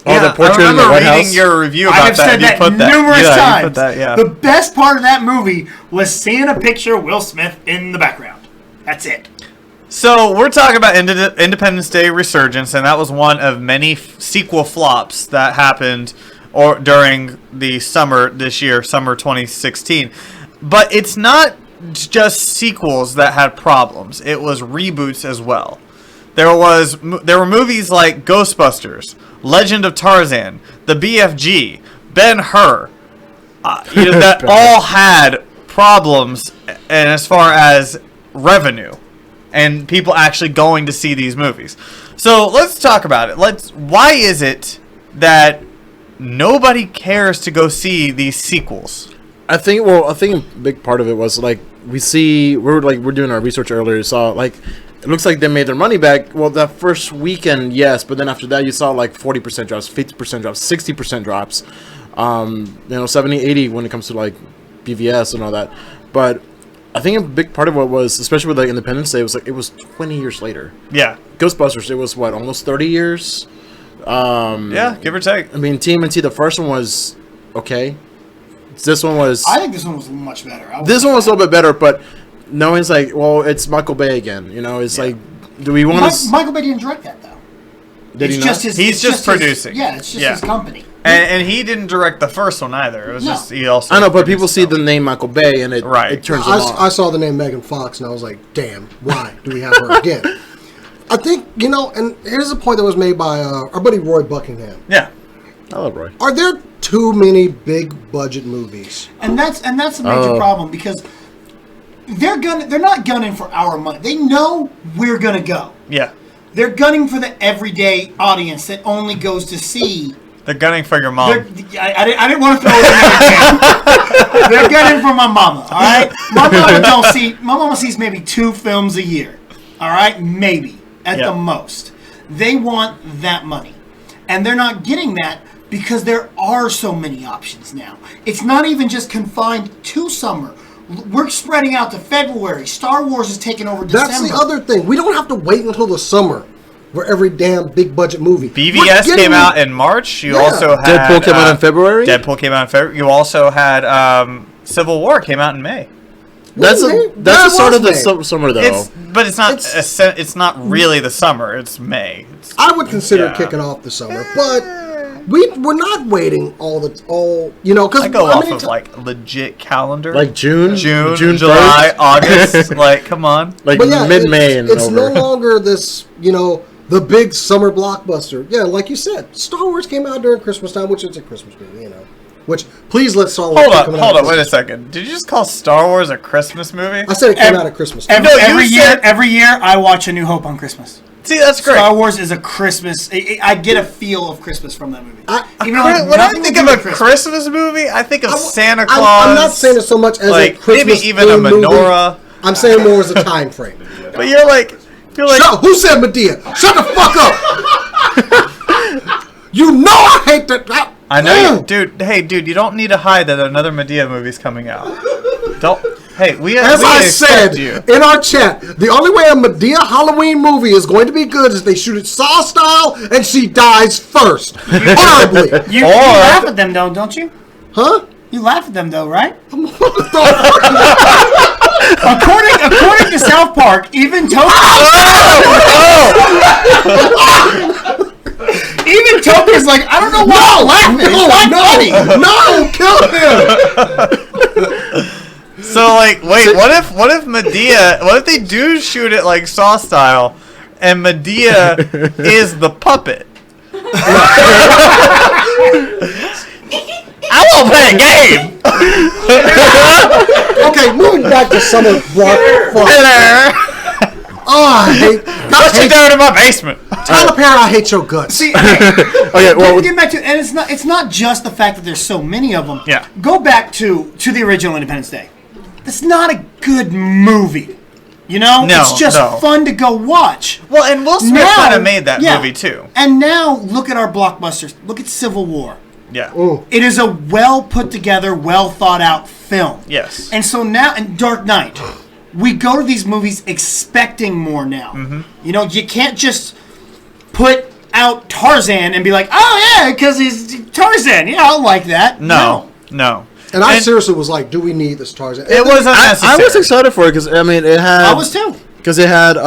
Speaker 6: Oh, the portrait
Speaker 1: I
Speaker 6: in the
Speaker 1: remember
Speaker 6: White
Speaker 1: reading
Speaker 6: House.
Speaker 1: your review
Speaker 3: I
Speaker 1: about
Speaker 3: have
Speaker 1: that.
Speaker 3: said
Speaker 1: and you
Speaker 3: that
Speaker 1: put that
Speaker 3: numerous
Speaker 1: yeah,
Speaker 3: times.
Speaker 1: You put that, yeah.
Speaker 3: The best part of that movie was seeing a picture of Will Smith in the background. That's it.
Speaker 1: So we're talking about Independence Day Resurgence, and that was one of many sequel flops that happened during the summer this year, summer 2016. But it's not just sequels that had problems; it was reboots as well. There were movies like Ghostbusters, Legend of Tarzan, The BFG, Ben-Hur, that all had problems, and as far as revenue and people actually going to see these movies. So let's talk about it. Why is it that nobody cares to go see these sequels?
Speaker 6: I think a big part of it was like we're doing our research earlier. Saw like it looks like they made their money back. Well, that first weekend, yes, but then after that, you saw like 40% drops, 50% drops, 60% drops. 70, 80 when it comes to like BVS and all that. But I think a big part of what was, especially with like Independence Day, was like it was 20 years later.
Speaker 1: Yeah.
Speaker 6: Ghostbusters, it was what, almost 30 years.
Speaker 1: Yeah, give or take.
Speaker 6: I mean, TMNT, the first one was okay. This one was.
Speaker 3: I think this one was much better.
Speaker 6: This one was a little bit better, but no one's like, well, it's Michael Bay again. You know, it's like, do we want to?
Speaker 3: Michael Bay didn't direct that though.
Speaker 6: Did he
Speaker 3: It's
Speaker 6: not?
Speaker 3: just his.
Speaker 1: He's
Speaker 3: it's
Speaker 1: just producing.
Speaker 3: It's just his company.
Speaker 1: And he didn't direct the first one either. It was just he also.
Speaker 6: I know, but people
Speaker 1: produced
Speaker 6: see
Speaker 1: stuff.
Speaker 6: the name Michael Bay and it turns them off.
Speaker 2: I saw the name Megan Fox and I was like, damn, why do we have her again? I think, and here's a point that was made by our buddy Roy Buckingham.
Speaker 1: Yeah.
Speaker 6: I love Roy.
Speaker 2: Are there too many big budget movies?
Speaker 3: And that's a major problem because they're not gunning for our money. They know we're gonna go.
Speaker 1: Yeah.
Speaker 3: They're gunning for the everyday audience that only goes to see.
Speaker 1: They're gunning for your mom.
Speaker 3: I didn't want to throw it in there. They're gunning for my mama. All right, my mama sees maybe 2 films a year. All right, maybe at the most. They want that money, and they're not getting that because there are so many options now. It's not even just confined to summer. We're spreading out to February. Star Wars is taking over December.
Speaker 2: That's the other thing. We don't have to wait until the summer for every damn big budget movie.
Speaker 1: BVS came out in March. You also had
Speaker 6: Deadpool came out in February.
Speaker 1: Deadpool came out in February. You also had Civil War came out in May.
Speaker 6: That's the start of the summer though.
Speaker 1: It's not really the summer. It's May.
Speaker 2: I would consider kicking off the summer, but we're not waiting because
Speaker 1: I go off of like legit calendar,
Speaker 6: like June,
Speaker 1: July, August. Like, come on,
Speaker 6: like mid-May and
Speaker 2: it's
Speaker 6: over.
Speaker 2: no longer this, the big summer blockbuster. Yeah, like you said, Star Wars came out during Christmas time, which is a Christmas movie, Which, please let Star Wars
Speaker 1: hold on, wait a second. Did you just call Star Wars a Christmas movie?
Speaker 2: I said it came out at Christmas time.
Speaker 3: Every year, I watch A New Hope on Christmas.
Speaker 1: See, that's great.
Speaker 3: Star Wars is a Christmas. I get a feel of Christmas from that movie.
Speaker 1: When I think of a Christmas movie, I think of Santa Claus.
Speaker 2: I'm not saying it so much as a Christmas
Speaker 1: maybe even a menorah.
Speaker 2: Movie. I'm saying more as a time frame.
Speaker 1: But you're like,
Speaker 2: who said Medea? Shut the fuck up! You know I hate that.
Speaker 1: I know, dude. Hey, dude, you don't need to hide that another Medea movie's coming out. Don't. Hey,
Speaker 2: As I said in our chat, the only way a Medea Halloween movie is going to be good is they shoot it Saw style and she dies first. Horribly.
Speaker 3: You laugh at them, though, don't you?
Speaker 2: Huh?
Speaker 3: You laugh at them, though, right? according to South Park, even Even Toby's like, I don't know why I'm laughing.
Speaker 2: No, kill him.
Speaker 1: So, like, wait, what if Medea, what if they do shoot it like Saw style, and Medea is the puppet? I won't play a game!
Speaker 2: Okay, moving back to summer block. I hate.
Speaker 1: What you doing in my basement?
Speaker 2: Tyler Perry, I hate your guts.
Speaker 3: See, get back to, and it's not just the fact that there's so many of them.
Speaker 1: Yeah.
Speaker 3: Go back to the original Independence Day. It's not a good movie. It's just fun to go watch.
Speaker 1: Well, and Will Smith kind of made that movie too.
Speaker 3: And now look at our blockbusters. Look at Civil War.
Speaker 1: Yeah.
Speaker 2: Ooh.
Speaker 3: It is a well put together, well thought out film.
Speaker 1: Yes.
Speaker 3: And so now, and Dark Knight, we go to these movies expecting more now.
Speaker 1: Mm-hmm.
Speaker 3: You can't just put out Tarzan and be like, oh yeah, because he's Tarzan. Yeah, I'll like that.
Speaker 1: No.
Speaker 2: And I seriously was like, do we need this Tarzan?
Speaker 1: It was unnecessary.
Speaker 6: I was excited for it because, I mean, it had...
Speaker 3: I was too.
Speaker 6: Because it had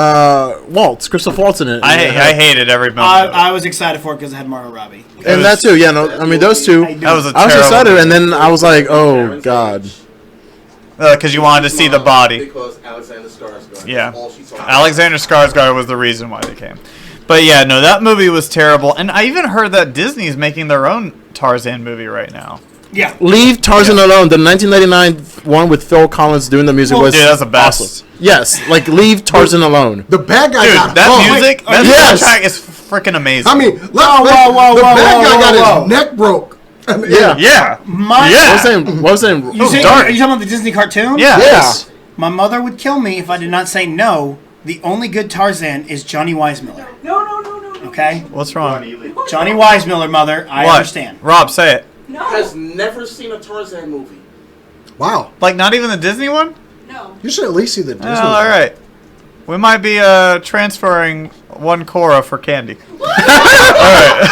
Speaker 6: Christoph Waltz in it.
Speaker 1: I hated every moment.
Speaker 3: I was excited for it because it had Margot Robbie.
Speaker 6: And that too, yeah. No, I mean, those two.
Speaker 1: That was
Speaker 6: I was excited, and then I was like, oh, God.
Speaker 1: Because you wanted to see the body.
Speaker 5: Because Alexander Skarsgård.
Speaker 1: Yeah.
Speaker 5: All she saw.
Speaker 1: Alexander Skarsgård was the reason why they came. But yeah, no, that movie was terrible. And I even heard that Disney's making their own Tarzan movie right now.
Speaker 3: Yeah.
Speaker 6: Leave Tarzan alone. The 1999 one with Phil Collins doing the music was
Speaker 1: dude, that's the best.
Speaker 6: awesome. Yes, like leave Tarzan alone.
Speaker 2: The bad guy got
Speaker 1: that music, that
Speaker 6: yes.
Speaker 1: soundtrack is freaking amazing.
Speaker 2: I mean, the bad guy got his neck broke.
Speaker 1: Yeah.
Speaker 6: What was his name?
Speaker 3: Are you talking about the Disney cartoon?
Speaker 1: Yeah.
Speaker 6: Yes.
Speaker 3: My mother would kill me if I did not say no. The only good Tarzan is Johnny Weissmuller.
Speaker 5: No.
Speaker 3: Okay?
Speaker 1: What's wrong?
Speaker 3: Johnny Weissmuller, mother. I understand.
Speaker 1: Rob, say it.
Speaker 5: Has never seen a Tarzan movie.
Speaker 2: Wow.
Speaker 1: Like, not even the Disney one?
Speaker 4: No.
Speaker 2: You should at least see the Disney one.
Speaker 1: All right. We might be transferring one Cora for Candy. All right.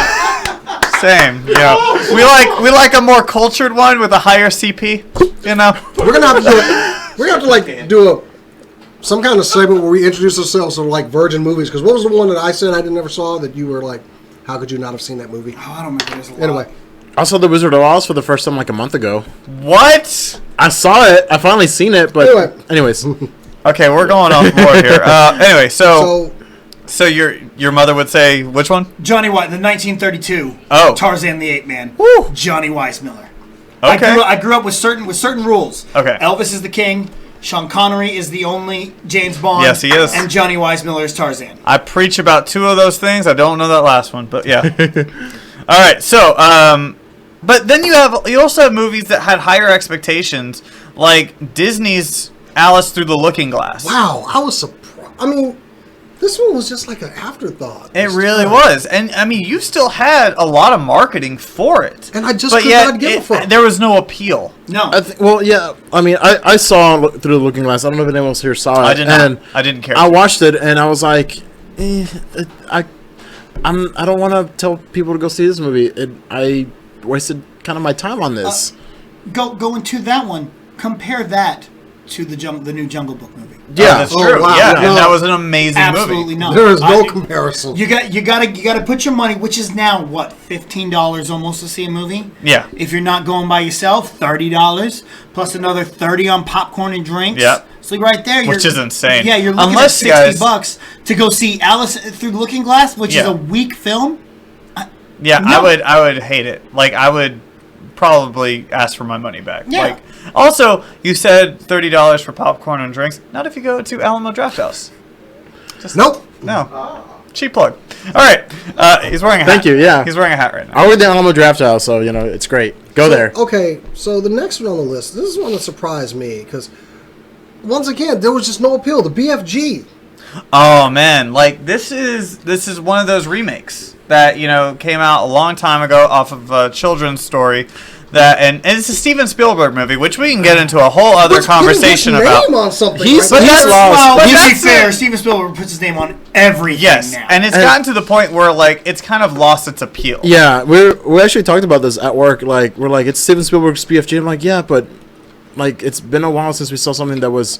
Speaker 1: Same. Yeah. We like a more cultured one with a higher CP. You know.
Speaker 2: We're gonna have to like do some kind of segment where we introduce ourselves to like virgin movies. Because what was the one that I said I never saw that you were like, how could you not have seen that movie?
Speaker 3: Oh, I don't remember. There's a lot.
Speaker 2: Anyway.
Speaker 6: I saw The Wizard of Oz for the first time like a month ago.
Speaker 1: What?
Speaker 6: I saw it. I finally seen it, but anyways.
Speaker 1: Okay, we're going off board here. Anyway, so your mother would say which one?
Speaker 3: Johnny White, the 1932.
Speaker 1: Oh.
Speaker 3: Tarzan the Ape Man.
Speaker 1: Woo.
Speaker 3: Johnny Weissmuller.
Speaker 1: Okay.
Speaker 3: I grew up with certain rules.
Speaker 1: Okay.
Speaker 3: Elvis is the king. Sean Connery is the only James Bond.
Speaker 1: Yes, he is.
Speaker 3: And Johnny Weissmuller is Tarzan.
Speaker 1: I preach about 2 of those things. I don't know that last one, but yeah. All right, so but then you also have movies that had higher expectations, like Disney's Alice Through the Looking Glass.
Speaker 2: Wow, I was surprised. I mean, this one was just like an afterthought.
Speaker 1: It really was. And, I mean, you still had a lot of marketing for it.
Speaker 2: And I just
Speaker 1: but
Speaker 2: could
Speaker 1: yet,
Speaker 2: not give a fuck.
Speaker 1: there was no appeal.
Speaker 3: No.
Speaker 6: Well, yeah. I mean, I saw Through the Looking Glass. I don't know if anyone else here saw it.
Speaker 1: I did not.
Speaker 6: And
Speaker 1: I didn't care.
Speaker 6: I watched it, and I was like, I don't want to tell people to go see this movie. I wasted kind of my time on this.
Speaker 3: Go into that one. Compare that to the new Jungle Book movie.
Speaker 6: Yeah,
Speaker 1: that's true.
Speaker 2: wow.
Speaker 1: Yeah,
Speaker 2: No.
Speaker 1: and that was an amazing
Speaker 3: Absolutely
Speaker 1: movie.
Speaker 3: not.
Speaker 2: There is no comparison.
Speaker 3: You gotta put your money, which is now what, $15 almost to see a movie.
Speaker 1: Yeah.
Speaker 3: If you're not going by yourself, $30 plus another $30 on popcorn and drinks.
Speaker 1: Yeah.
Speaker 3: So right there,
Speaker 1: Which is insane.
Speaker 3: Yeah, you're looking
Speaker 1: Unless,
Speaker 3: at
Speaker 1: guys-
Speaker 3: $60 to go see Alice Through the Looking Glass, which is
Speaker 1: Yeah.
Speaker 3: a weak film.
Speaker 1: Yeah,
Speaker 3: No.
Speaker 1: I would hate it. Like, I would probably ask for my money back.
Speaker 3: Yeah.
Speaker 1: Like, also, you said $30 for popcorn and drinks. Not if you go to Alamo Drafthouse.
Speaker 2: Nope.
Speaker 1: No. Cheap plug. All right. He's wearing a hat.
Speaker 6: Thank you, yeah.
Speaker 1: He's wearing a hat right now.
Speaker 6: I work at the Alamo Draft House, so it's great. Go there.
Speaker 2: Okay, so the next one on the list, this is one that surprised me because, once again, there was just no appeal. The BFG.
Speaker 1: Oh man, like this is one of those remakes that came out a long time ago off of a children's story. And it's a Steven Spielberg movie, which we can get into a whole other conversation about.
Speaker 2: Name on something
Speaker 6: He's-
Speaker 2: right
Speaker 6: but
Speaker 2: now.
Speaker 6: he's lost.
Speaker 3: Well,
Speaker 1: But
Speaker 3: to be
Speaker 1: that's
Speaker 3: fair,
Speaker 1: it.
Speaker 3: Steven Spielberg puts his name on everything
Speaker 1: Yes,
Speaker 3: now.
Speaker 1: and it's gotten to the point where like it's kind of lost its appeal.
Speaker 6: Yeah, we actually talked about this at work. Like, we're like, it's Steven Spielberg's BFG. I'm like, yeah, but like it's been a while since we saw something that was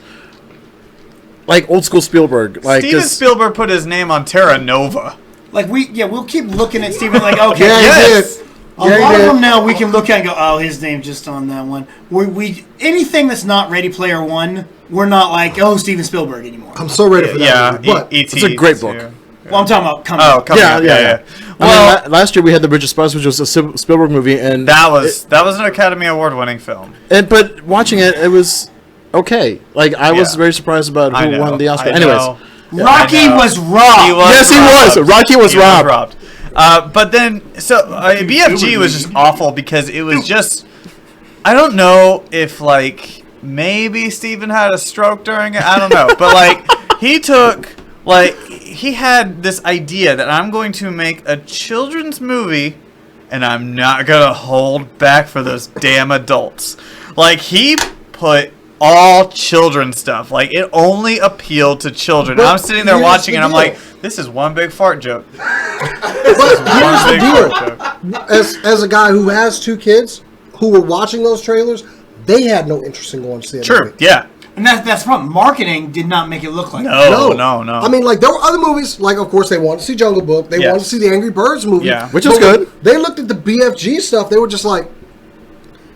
Speaker 6: like old school Spielberg. Like,
Speaker 1: Steven Spielberg put his name on Terra Nova.
Speaker 3: Like we'll keep looking at Steven like, okay,
Speaker 2: Yeah,
Speaker 1: Yes.
Speaker 2: he did.
Speaker 3: a
Speaker 2: Yeah, he
Speaker 3: lot of
Speaker 2: did.
Speaker 3: them now we can look at and go, oh, his name's just on that one. We anything that's not Ready Player One, we're not like, oh, Steven Spielberg anymore.
Speaker 2: I'm so ready for that
Speaker 1: Yeah,
Speaker 2: movie. But
Speaker 1: E.T.
Speaker 6: It's a great
Speaker 1: too.
Speaker 6: book.
Speaker 3: Well, I'm talking about coming.
Speaker 1: Oh, coming up. Yeah.
Speaker 6: Well,
Speaker 1: Well,
Speaker 6: last year we had The Bridge of Spies, which was a Spielberg movie, and
Speaker 1: that was an Academy Award winning film.
Speaker 6: but watching it, it was okay. Like, I was
Speaker 1: Yeah.
Speaker 6: very surprised about
Speaker 1: I
Speaker 6: who
Speaker 1: know,
Speaker 6: won the Oscar.
Speaker 1: I
Speaker 6: Anyways,
Speaker 1: know.
Speaker 3: Rocky
Speaker 1: I know.
Speaker 3: was robbed.
Speaker 6: Yes, he was. Rocky was robbed.
Speaker 1: But then, BFG was just awful because it was just. I don't know if like maybe Steven had a stroke during it. I don't know, but like he had this idea that I'm going to make a children's movie, and I'm not gonna hold back for those damn adults. Like he put all children stuff. Like it only appealed to children.
Speaker 2: But
Speaker 1: I'm sitting there
Speaker 2: here's
Speaker 1: watching,
Speaker 2: the
Speaker 1: and I'm
Speaker 2: deal.
Speaker 1: like, this is one big fart joke.
Speaker 2: But here's
Speaker 1: One big
Speaker 2: the
Speaker 1: fart
Speaker 2: deal.
Speaker 1: joke.
Speaker 2: As a guy who has 2 kids who were watching those trailers, they had no interest in going to see it.
Speaker 1: True. Yeah.
Speaker 3: And that's the problem. Marketing did not make it look like that.
Speaker 1: No.
Speaker 2: I mean, like, there were other movies, like, of course, they wanted to see Jungle Book. They
Speaker 1: Yes.
Speaker 2: wanted to see the Angry Birds movie.
Speaker 1: Yeah.
Speaker 6: Which was
Speaker 2: But when
Speaker 6: good.
Speaker 2: They looked at the BFG stuff. They were just like,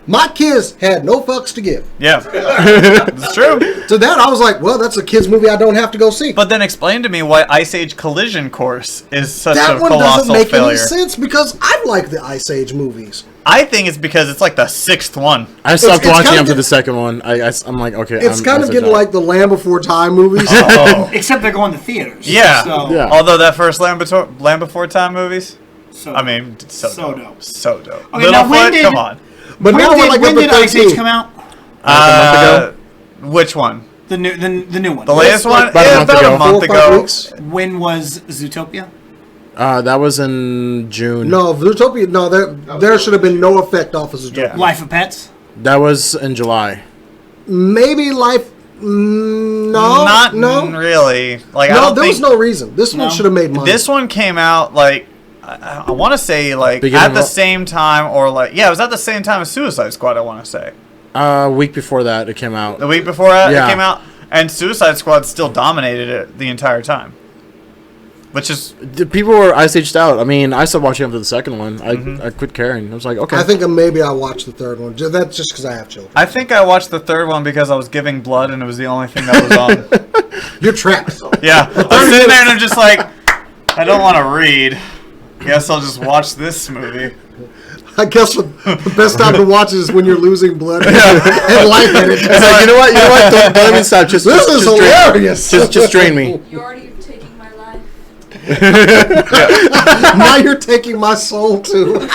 Speaker 2: my kids had no fucks to give.
Speaker 1: Yeah. It's true.
Speaker 2: To that, I was like, well, that's a kid's movie I don't have to go see.
Speaker 1: But then explain to me why Ice Age Collision Course is such
Speaker 2: that
Speaker 1: a
Speaker 2: one doesn't
Speaker 1: colossal
Speaker 2: make
Speaker 1: failure.
Speaker 2: any sense because I like the Ice Age movies.
Speaker 1: I think it's because it's like the 6th one.
Speaker 6: I stopped
Speaker 2: it's
Speaker 6: watching
Speaker 2: kinda
Speaker 6: after
Speaker 2: get-
Speaker 6: the second one. I'm like, okay.
Speaker 2: It's
Speaker 6: I'm
Speaker 2: kind of getting
Speaker 6: out.
Speaker 2: like the Land Before Time movies.
Speaker 1: Oh.
Speaker 3: Except they're going to theaters.
Speaker 1: Yeah.
Speaker 3: So,
Speaker 6: Yeah.
Speaker 1: Although that first Land Before Time movies,
Speaker 3: so
Speaker 1: I mean, so
Speaker 3: So
Speaker 1: dope.
Speaker 3: dope.
Speaker 1: So dope.
Speaker 3: Okay, now when
Speaker 1: Littlefoot,
Speaker 3: did-
Speaker 1: come on.
Speaker 2: But now we're like
Speaker 3: when
Speaker 2: at
Speaker 3: did
Speaker 2: the
Speaker 3: Ice Age
Speaker 2: 13th.
Speaker 3: come out?
Speaker 1: Which one?
Speaker 3: The new one.
Speaker 1: The latest one?
Speaker 6: about a
Speaker 1: Yeah,
Speaker 6: month
Speaker 1: about
Speaker 6: ago.
Speaker 1: a month
Speaker 2: 4 or 5
Speaker 1: ago.
Speaker 2: weeks.
Speaker 3: When was Zootopia?
Speaker 6: That was in June.
Speaker 2: No, Zootopia. No, there should have been no effect off of Zootopia.
Speaker 1: Yeah.
Speaker 3: Life of Pets?
Speaker 6: That was in July.
Speaker 2: Maybe Life. No,
Speaker 1: Not
Speaker 2: no,
Speaker 1: really. Like I
Speaker 2: no.
Speaker 1: don't
Speaker 2: There
Speaker 1: think
Speaker 2: was no reason. This one
Speaker 3: No.
Speaker 2: should have made money.
Speaker 1: this one came out like I want to say like
Speaker 6: Beginning
Speaker 1: at the
Speaker 6: of-
Speaker 1: same time or like yeah, it was at the same time as Suicide Squad. I want to say
Speaker 6: A week before that, it came out.
Speaker 1: the week before it
Speaker 6: Yeah.
Speaker 1: came out, and Suicide Squad still dominated it the entire time. which is
Speaker 6: The people were Ice Aged out. I mean, I stopped watching after the second one. I quit caring. I was like, okay.
Speaker 2: I think maybe I watched the third one. That's just because I have children.
Speaker 1: I think I watched the third one because I was giving blood and it was the only thing that was on.
Speaker 2: You're trapped.
Speaker 1: Yeah, I'm sitting there and I'm just like, I don't want to read. Guess I'll just watch this movie.
Speaker 2: I guess the best time to watch it is when you're losing blood and lightheaded.
Speaker 6: It's like, you know what? Don't let me stop. Just,
Speaker 2: This is
Speaker 6: just drain-
Speaker 2: hilarious.
Speaker 6: Just drain me.
Speaker 7: You're already taking my life.
Speaker 2: Now you're taking my soul too.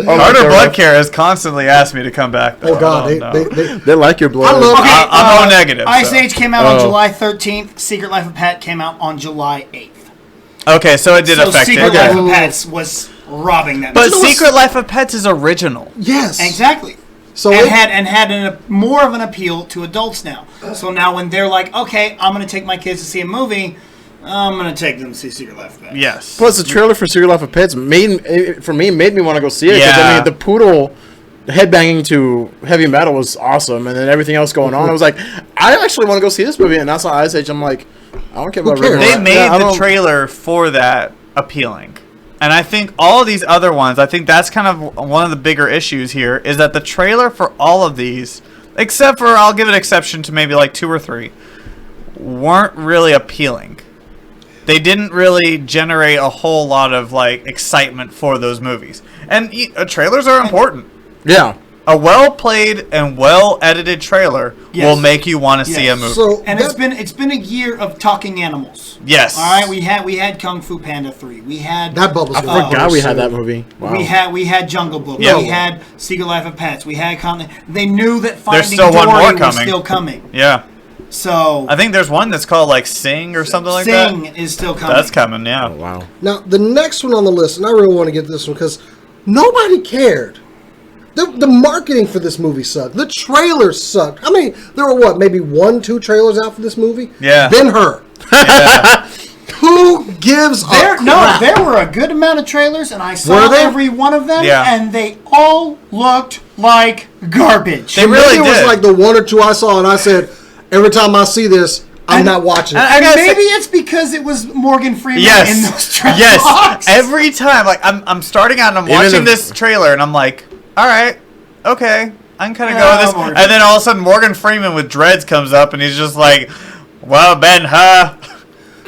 Speaker 1: Carter Blood Care has constantly asked me to come back. Though.
Speaker 2: Oh God,
Speaker 1: I don't know.
Speaker 6: They like your blood.
Speaker 2: I love.
Speaker 1: I'm O negative.
Speaker 3: Ice
Speaker 1: so.
Speaker 3: Age came out on
Speaker 6: Oh.
Speaker 3: July 13th. Secret Life of Pet came out on July 8th.
Speaker 1: Okay, so it did
Speaker 3: So
Speaker 1: affect
Speaker 3: Secret
Speaker 1: it.
Speaker 3: Life of Pets was robbing them.
Speaker 1: But
Speaker 2: You know what's-
Speaker 1: Secret Life of Pets is original.
Speaker 2: Yes.
Speaker 3: exactly.
Speaker 2: So
Speaker 3: and
Speaker 2: it-
Speaker 3: had more of an appeal to adults now. So now when they're like, okay, I'm going to take my kids to see a movie, I'm going to take them to see Secret Life of Pets.
Speaker 1: Yes.
Speaker 6: Plus, the trailer for Secret Life of Pets made me want to go see it. 'Cause,
Speaker 1: Yeah.
Speaker 6: I mean, the poodle headbanging to heavy metal was awesome, and then everything else going on. I was like, I actually want to go see this movie. And I saw Ice Age. I'm like, I don't care about
Speaker 2: cares?
Speaker 6: regular-
Speaker 1: They made
Speaker 6: Yeah, I
Speaker 1: the
Speaker 6: don't-
Speaker 1: trailer for that appealing. And I think all of these other ones, I think that's kind of one of the bigger issues here, is that the trailer for all of these, except for, I'll give an exception to maybe like 2 or 3, weren't really appealing. They didn't really generate a whole lot of like excitement for those movies. And trailers are important.
Speaker 6: Yeah.
Speaker 1: A well-played and well-edited trailer
Speaker 3: Yes.
Speaker 1: will make you want to see a
Speaker 3: Yes.
Speaker 1: movie.
Speaker 2: So
Speaker 3: And
Speaker 2: that-
Speaker 3: it's been a year of talking animals.
Speaker 1: Yes.
Speaker 3: All right, we had Kung Fu Panda 3. We had
Speaker 2: that bubble's
Speaker 6: I
Speaker 2: gonna
Speaker 6: forgot
Speaker 2: burst
Speaker 6: we had
Speaker 2: soon.
Speaker 6: that movie. Wow.
Speaker 3: we had Jungle Book.
Speaker 1: Yeah.
Speaker 3: We had Secret Life of Pets. We had They knew that
Speaker 1: There's
Speaker 3: Finding
Speaker 1: still one
Speaker 3: Dory
Speaker 1: more
Speaker 3: was
Speaker 1: coming.
Speaker 3: still coming.
Speaker 1: Yeah.
Speaker 3: So
Speaker 1: I think there's one that's called like Sing or something like that.
Speaker 3: Sing is still coming.
Speaker 1: That's coming, yeah.
Speaker 6: Oh, wow.
Speaker 2: Now the next one on the list, and I really want to get this one because nobody cared. The marketing for this movie sucked. The trailers sucked. I mean, there were what, maybe 1-2 trailers out for this movie?
Speaker 1: Yeah.
Speaker 2: Ben-Hur.
Speaker 1: Yeah.
Speaker 2: Who gives a crap?
Speaker 3: There were a good amount of trailers, and I
Speaker 2: Were
Speaker 3: saw
Speaker 2: there?
Speaker 3: every one of them,
Speaker 1: Yeah.
Speaker 3: and they all looked like garbage.
Speaker 1: They really
Speaker 2: Maybe it was
Speaker 1: did.
Speaker 2: like the 1 or 2 I saw, and I said, every time I see this, I'm not watching it.
Speaker 1: I gotta say-
Speaker 3: Maybe it's because it was Morgan Freeman
Speaker 1: Yes.
Speaker 3: in those trailers.
Speaker 1: Yes. Every time, like I'm starting out and I'm
Speaker 6: Even
Speaker 1: watching
Speaker 6: if-
Speaker 1: this trailer and I'm like, all right, okay, I can kind of go
Speaker 3: Yeah,
Speaker 1: with this.
Speaker 3: Morgan.
Speaker 1: And then all of a sudden, Morgan Freeman with dreads comes up and he's just like, well, Ben-Hur,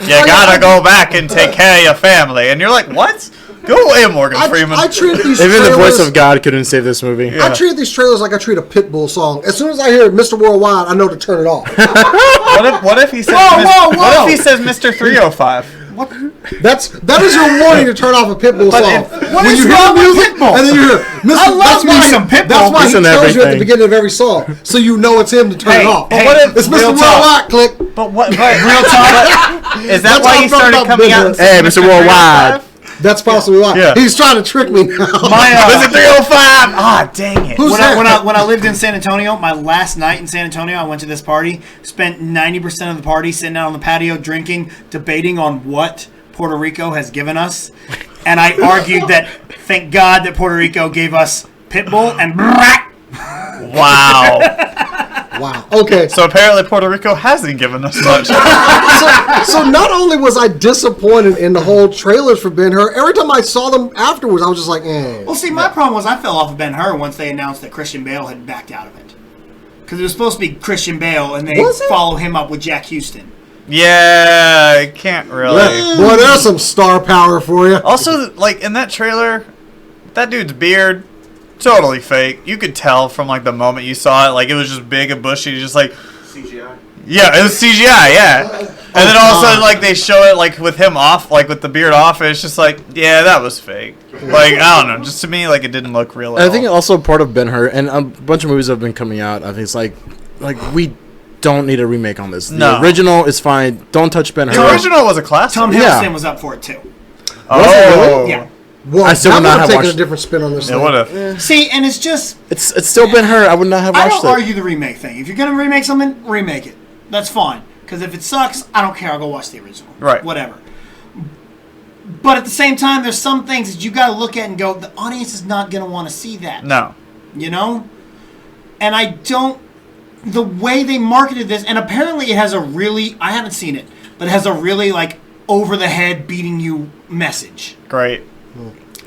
Speaker 1: you gotta go back and take care of your family. And you're like, what? Go away, Morgan Freeman.
Speaker 2: I treat these
Speaker 6: Even the
Speaker 2: trailers,
Speaker 6: voice of God couldn't save this movie.
Speaker 2: I treat these trailers like I treat a Pitbull song. As soon as I hear Mr. Worldwide, I know to turn it off.
Speaker 1: What if he says?
Speaker 3: Whoa, whoa,
Speaker 1: What
Speaker 3: whoa.
Speaker 1: if he says Mr. 305?
Speaker 2: That is your warning to turn off a Pitbull song.
Speaker 3: what
Speaker 2: When
Speaker 3: is
Speaker 2: you hear
Speaker 3: wrong with
Speaker 2: music,
Speaker 3: Pitbull?
Speaker 2: and then you hear Mr.
Speaker 3: I love
Speaker 2: that's
Speaker 3: me
Speaker 2: why-
Speaker 3: some Pitbull.
Speaker 2: That's why he
Speaker 6: Listen
Speaker 2: tells
Speaker 6: to
Speaker 2: you at the
Speaker 6: everything.
Speaker 2: beginning of every song, so you know it's him to turn
Speaker 3: Hey,
Speaker 2: it off.
Speaker 3: hey,
Speaker 1: what if-
Speaker 2: It's Mr.
Speaker 3: real
Speaker 2: Worldwide. Click.
Speaker 1: But what? But real talk. Is that
Speaker 2: That's
Speaker 1: why
Speaker 2: how
Speaker 1: he
Speaker 2: I felt
Speaker 1: started
Speaker 2: about
Speaker 1: coming out?
Speaker 2: Ben-Hur.
Speaker 1: and
Speaker 6: Hey,
Speaker 1: saying
Speaker 6: Mr. Worldwide.
Speaker 1: 305?
Speaker 2: That's possibly why.
Speaker 1: Yeah.
Speaker 2: He's trying to trick me now.
Speaker 1: Mr. 305. Ah, dang it.
Speaker 2: Who's
Speaker 3: When
Speaker 2: that?
Speaker 3: I lived in San Antonio, my last night in San Antonio, I went to this party, spent 90% of the party sitting out on the patio drinking, debating on what Puerto Rico has given us. And I argued that thank God that Puerto Rico gave us Pitbull and
Speaker 1: Wow.
Speaker 2: Wow. Okay.
Speaker 1: So apparently Puerto Rico hasn't given us much.
Speaker 2: So not only was I disappointed in the whole trailers for Ben-Hur, every time I saw them afterwards, I was just like, eh.
Speaker 3: Well, see, my problem was I fell off of Ben-Hur once they announced that Christian Bale had backed out of it. Because it was supposed to be Christian Bale, and they
Speaker 2: Was it?
Speaker 3: follow him up with Jack Houston.
Speaker 1: Yeah, I can't really.
Speaker 2: Boy, there's some star power for you.
Speaker 1: Also, like in that trailer, that dude's beard, totally fake. You could tell from like the moment you saw it, like it was just big and bushy, just like
Speaker 5: CGI.
Speaker 1: yeah, it was CGI, yeah. And then all of a sudden, like they show it like with him off, like with the beard off, and it's just like, yeah, that was fake. Like I don't know, just to me, like it didn't look real. At
Speaker 6: I think
Speaker 1: all.
Speaker 6: also part of Ben-Hur and a bunch of movies have been coming out. I think it's like we don't need a remake on this. The
Speaker 1: No.
Speaker 6: original is fine. Don't touch Ben-Hur.
Speaker 1: the original was a classic.
Speaker 3: Tom
Speaker 6: Yeah.
Speaker 3: Hiddleston was up for it, too.
Speaker 1: Oh,
Speaker 3: Yeah.
Speaker 2: Well,
Speaker 6: I still
Speaker 2: that
Speaker 6: would not
Speaker 2: would have
Speaker 6: have
Speaker 2: taken a
Speaker 6: watched-
Speaker 2: different spin on this
Speaker 1: It
Speaker 2: thing.
Speaker 1: would have.
Speaker 3: See, and it's just...
Speaker 6: It's still Ben-Hur. I would not have
Speaker 3: I
Speaker 6: watched
Speaker 3: don't
Speaker 6: it.
Speaker 3: argue the remake thing. If you're going to remake something, remake it. That's fine. Because if it sucks, I don't care. I'll go watch the original.
Speaker 1: Right.
Speaker 3: Whatever. But at the same time, there's some things that you got to look at and go, the audience is not going to want to see that.
Speaker 1: No.
Speaker 3: You know? And I don't... The way they marketed this, and apparently it has a really... I haven't seen it, but it has a really, like, over the head beating you message.
Speaker 1: Great.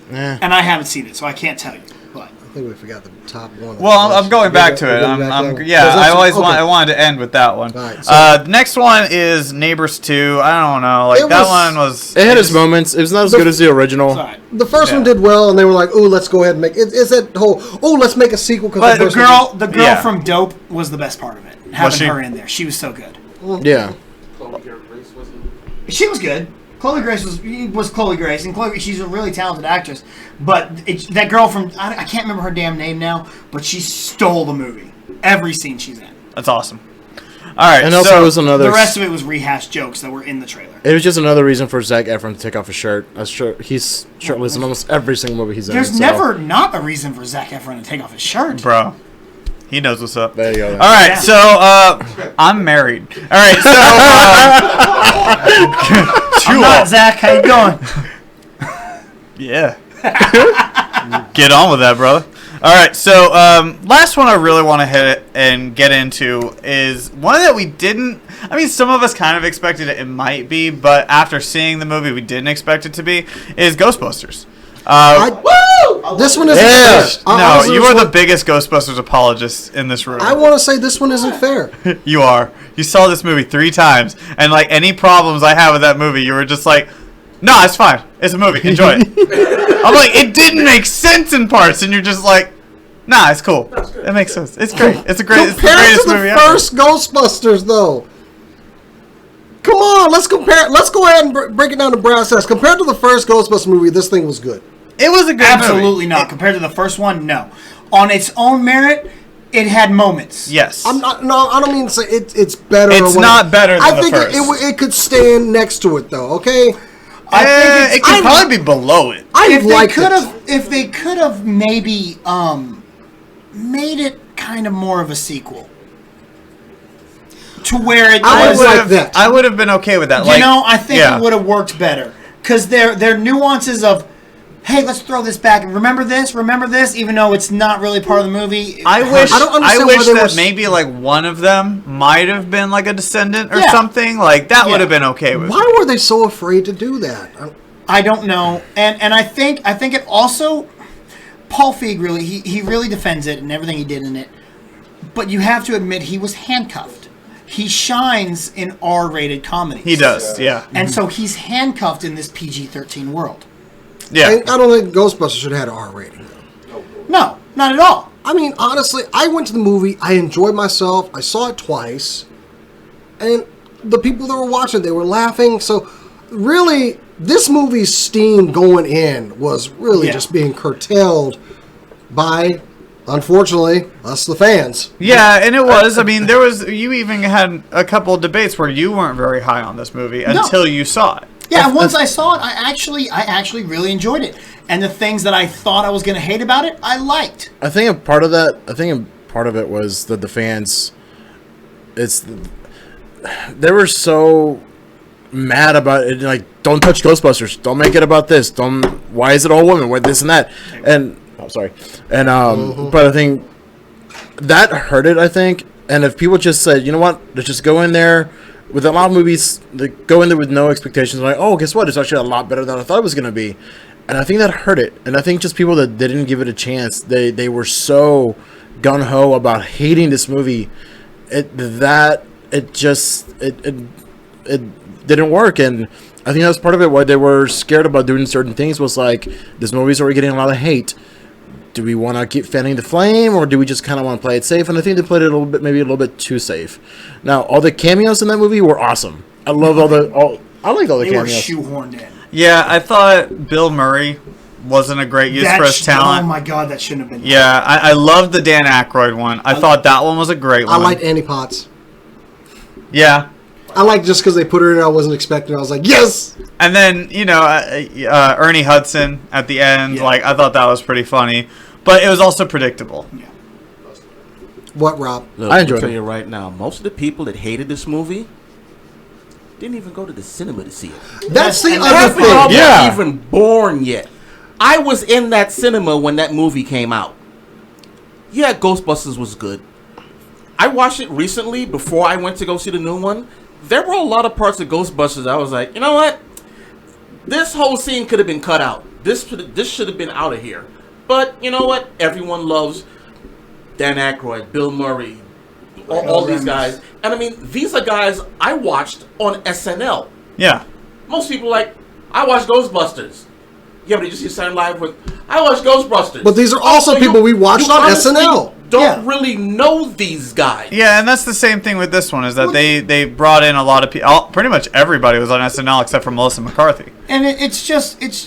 Speaker 3: And I haven't seen it, so I can't tell you. But
Speaker 2: I think we forgot the top one.
Speaker 1: Well, I'm going back to it. I wanted to end with that one.
Speaker 2: Right, so-
Speaker 1: The next one is Neighbors 2. I don't know. Like, that one was...
Speaker 6: It had its moments. It was not as good as the original.
Speaker 3: it's all right.
Speaker 2: The first one did well, and they were like, "Oh, let's go ahead and make it." It's that whole, "Oh, let's make a sequel."
Speaker 1: But
Speaker 3: The girl
Speaker 1: Yeah.
Speaker 3: from Dope was the best part of it. Having her in there, she was so good.
Speaker 6: Yeah.
Speaker 5: Chloe Grace wasn't.
Speaker 3: She was good. Chloe Grace was Chloe Grace, and she's a really talented actress. But that girl from I can't remember her damn name now, but she stole the movie. Every scene she's in.
Speaker 1: That's awesome. All right,
Speaker 6: And also, it was another.
Speaker 3: The rest of it was rehashed jokes that were in the trailer.
Speaker 6: It was just another reason for Zac Efron to take off his shirt. He's shirtless in almost every single movie he's in.
Speaker 3: There's never not a reason for Zac Efron to take off his shirt.
Speaker 1: Bro. He knows what's up.
Speaker 6: There you go.
Speaker 1: All right,
Speaker 3: Yeah.
Speaker 1: so I'm married. All right, so
Speaker 3: I'm not Zach. How you going?
Speaker 1: yeah, get on with that, brother. All right, so last one I really want to hit and get into is one that we didn't. I mean, some of us kind of expected it might be, but after seeing the movie, we didn't expect it to be. Is Ghostbusters?
Speaker 2: This one isn't
Speaker 6: Yeah.
Speaker 2: fair.
Speaker 1: No, you are the biggest Ghostbusters apologist in this room.
Speaker 2: I want to say this one isn't fair.
Speaker 1: You are. You saw this movie 3 times, and like any problems I have with that movie, you were just like, "No, it's fine. It's a movie. Enjoy it." I'm like, "It didn't make sense in parts," and you're just like, "Nah, it's cool. It makes sense. It's great. It's the
Speaker 2: Compared
Speaker 1: greatest
Speaker 2: to the
Speaker 1: movie ever."
Speaker 2: first Ghostbusters, though. Come on, let's compare. Let's go ahead and break it down to brass tacks. Compared to the first Ghostbusters movie, this thing was good.
Speaker 1: It was a good
Speaker 3: Absolutely
Speaker 1: movie.
Speaker 3: not. Compared to the first one, no. On its own merit, it had moments.
Speaker 1: Yes.
Speaker 2: I'm not. No, I don't mean to say it's better.
Speaker 1: It's
Speaker 2: or whatever.
Speaker 1: not better than
Speaker 2: I
Speaker 1: the
Speaker 2: think
Speaker 1: first.
Speaker 2: it could stand next to it, though. Okay.
Speaker 3: I think
Speaker 1: it could probably be below it.
Speaker 2: I
Speaker 3: if they
Speaker 2: liked
Speaker 3: could
Speaker 2: it.
Speaker 3: have, if they could have maybe made it kind of more of a sequel, to where it
Speaker 2: I
Speaker 3: was.
Speaker 2: would like that.
Speaker 1: I would have been okay with that.
Speaker 3: You know, I think
Speaker 1: yeah.
Speaker 3: it would have worked better because their nuances of, hey, let's throw this back. Remember this, even though it's not really part of the movie.
Speaker 1: I wish.
Speaker 2: I don't understand
Speaker 1: I
Speaker 2: why
Speaker 1: wish
Speaker 2: they
Speaker 1: that
Speaker 2: were
Speaker 1: maybe like one of them might have been like a descendant or
Speaker 3: Yeah.
Speaker 1: something. Like that
Speaker 3: Yeah.
Speaker 1: would have been okay with.
Speaker 2: Why were they so afraid to do that?
Speaker 3: I don't know, and I think it also. Paul Feig really he really defends it and everything he did in it, but you have to admit he was handcuffed. He shines in R-rated comedies.
Speaker 1: He does. Yeah.
Speaker 3: and so he's handcuffed in this PG-13 world.
Speaker 1: Yeah.
Speaker 2: I don't think Ghostbusters should have had an R rating.
Speaker 3: No, not at all.
Speaker 2: I mean, honestly, I went to the movie. I enjoyed myself. I saw it twice, and the people that were watching, they were laughing. So, really, this movie's steam going in was really
Speaker 3: Yeah.
Speaker 2: just being curtailed by, unfortunately, us the fans.
Speaker 1: Yeah, and it was. I mean, you even had a couple of debates where you weren't very high on this movie until you saw it.
Speaker 3: Yeah, and once I saw it, I actually really enjoyed it. And the things that I thought I was going to hate about it, I liked.
Speaker 6: I think a part of it was that the fans, they were so mad about it. Like, don't touch Ghostbusters. Don't make it about this. Why is it all women? Why this and that? And sorry. And but I think that hurt it. I think. And if people just said, you know what, let's just go in there. With a lot of movies, they go in there with no expectations. Like, oh, guess what? It's actually a lot better than I thought it was going to be. And I think that hurt it. And I think just people that didn't give it a chance, they were so gung-ho about hating this movie, it didn't work. And I think that was part of it why they were scared about doing certain things was like, this movie's already getting a lot of hate. Do we want to keep fanning the flame, or do we just kind of want to play it safe? And I think they played it maybe a little bit too safe. Now, all the cameos in that movie were awesome. I love I liked all the
Speaker 3: They were
Speaker 6: cameos.
Speaker 3: shoehorned in.
Speaker 1: Yeah, I thought Bill Murray wasn't a great use for his talent.
Speaker 3: Oh my god, that shouldn't have been.
Speaker 1: Yeah, I loved the Dan Aykroyd one. I thought that one was a great one.
Speaker 2: I liked Annie Potts.
Speaker 1: Yeah.
Speaker 2: I liked just because they put her in, I wasn't expecting. I was like, yes.
Speaker 1: And then, Ernie Hudson at the end,
Speaker 3: Yeah.
Speaker 1: like, I thought that was pretty funny. But it was also predictable.
Speaker 3: Yeah.
Speaker 2: What, Rob?
Speaker 7: Look,
Speaker 6: I enjoyed
Speaker 7: I'll tell
Speaker 6: it.
Speaker 7: you right now, most of the people that hated this movie didn't even go to the cinema to see it.
Speaker 2: That's the
Speaker 3: and
Speaker 2: other
Speaker 7: Half of y'all
Speaker 2: thing.
Speaker 6: Yeah.
Speaker 7: weren't even born yet. I was in that cinema when that movie came out. Yeah, Ghostbusters was good. I watched it recently before I went to go see the new one. There were a lot of parts of Ghostbusters I was like, you know what? This whole scene could have been cut out. This should have been out of here. But you know what? Everyone loves Dan Aykroyd, Bill Murray, all these guys. And I mean, these are guys I watched on SNL.
Speaker 1: Yeah.
Speaker 7: Most people I watched Ghostbusters. Yeah, but did you see Saturday Night Live with? I watched Ghostbusters.
Speaker 2: But these are also people we watched on SNL.
Speaker 7: Don't really know these guys.
Speaker 1: Yeah, and that's the same thing with this one, is that they brought in a lot of people. Pretty much everybody was on SNL except for Melissa McCarthy.
Speaker 3: And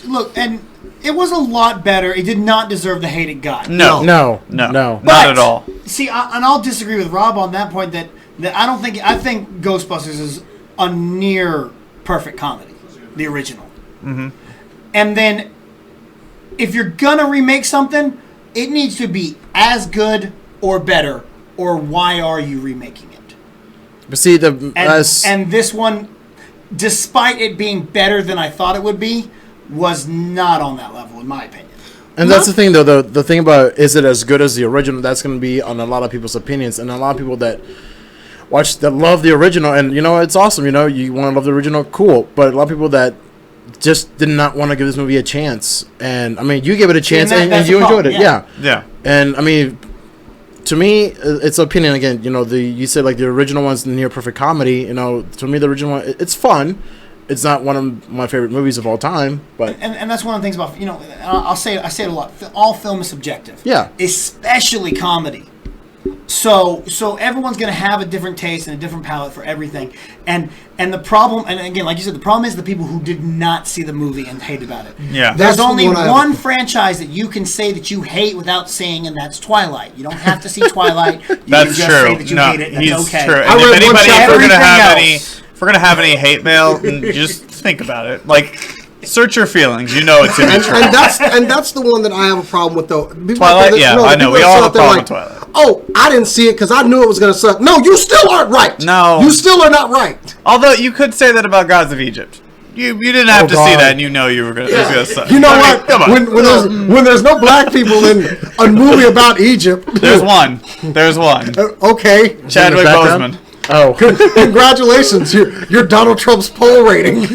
Speaker 3: look, and it was a lot better. It did not deserve the hate it got.
Speaker 1: No,
Speaker 6: No.
Speaker 1: not at all.
Speaker 3: See, and I'll disagree with Rob on that point. That I think Ghostbusters is a near perfect comedy, the original. Mm-hmm. And then, if you're gonna remake something, it needs to be as good or better, or why are you remaking it?
Speaker 6: But see,
Speaker 3: and this one, despite it being better than I thought it would be, was not on that level, in my opinion.
Speaker 6: And that's the thing, though. The thing about is it as good as the original? That's going to be on a lot of people's opinions, and a lot of people that love the original, and it's awesome. You want to love the original, cool. But a lot of people that just did not want to give this movie a chance, and I mean, you gave it a chance, and you enjoyed it,
Speaker 1: yeah.
Speaker 6: And I mean, to me, it's opinion again. You said like the original one's near perfect comedy. To me, the original one, it's fun. It's not one of my favorite movies of all time, but
Speaker 3: and that's one of the things about I say it a lot. All film is subjective.
Speaker 6: Yeah,
Speaker 3: especially comedy. So everyone's gonna have a different taste and a different palette for everything. And the problem, and again, like you said, the problem is the people who did not see the movie and hate about it.
Speaker 1: Yeah,
Speaker 3: there's only one franchise that you can say that you hate without saying, and that's Twilight. You don't have to see Twilight. You
Speaker 1: that's
Speaker 3: can just
Speaker 1: true.
Speaker 3: say that you hate it. That's okay.
Speaker 1: True. And if we're gonna have any hate mail, just think about it. Like, search your feelings. You know it's in true.
Speaker 2: And that's the one that I have a problem with, though.
Speaker 1: Twilight? Yeah, I know. We all have a problem with Twilight.
Speaker 2: Oh, I didn't see it because I knew it was going to suck. No, you still aren't right.
Speaker 1: No.
Speaker 2: You still are not right.
Speaker 1: Although, you could say that about Gods of Egypt. You didn't have to see that, and you know you were going to suck.
Speaker 2: You know what?
Speaker 1: Come on.
Speaker 2: When there's no black people in a movie about Egypt.
Speaker 1: There's one.
Speaker 2: Okay.
Speaker 1: Chadwick Boseman.
Speaker 6: Oh.
Speaker 2: Congratulations. You're Donald Trump's poll rating.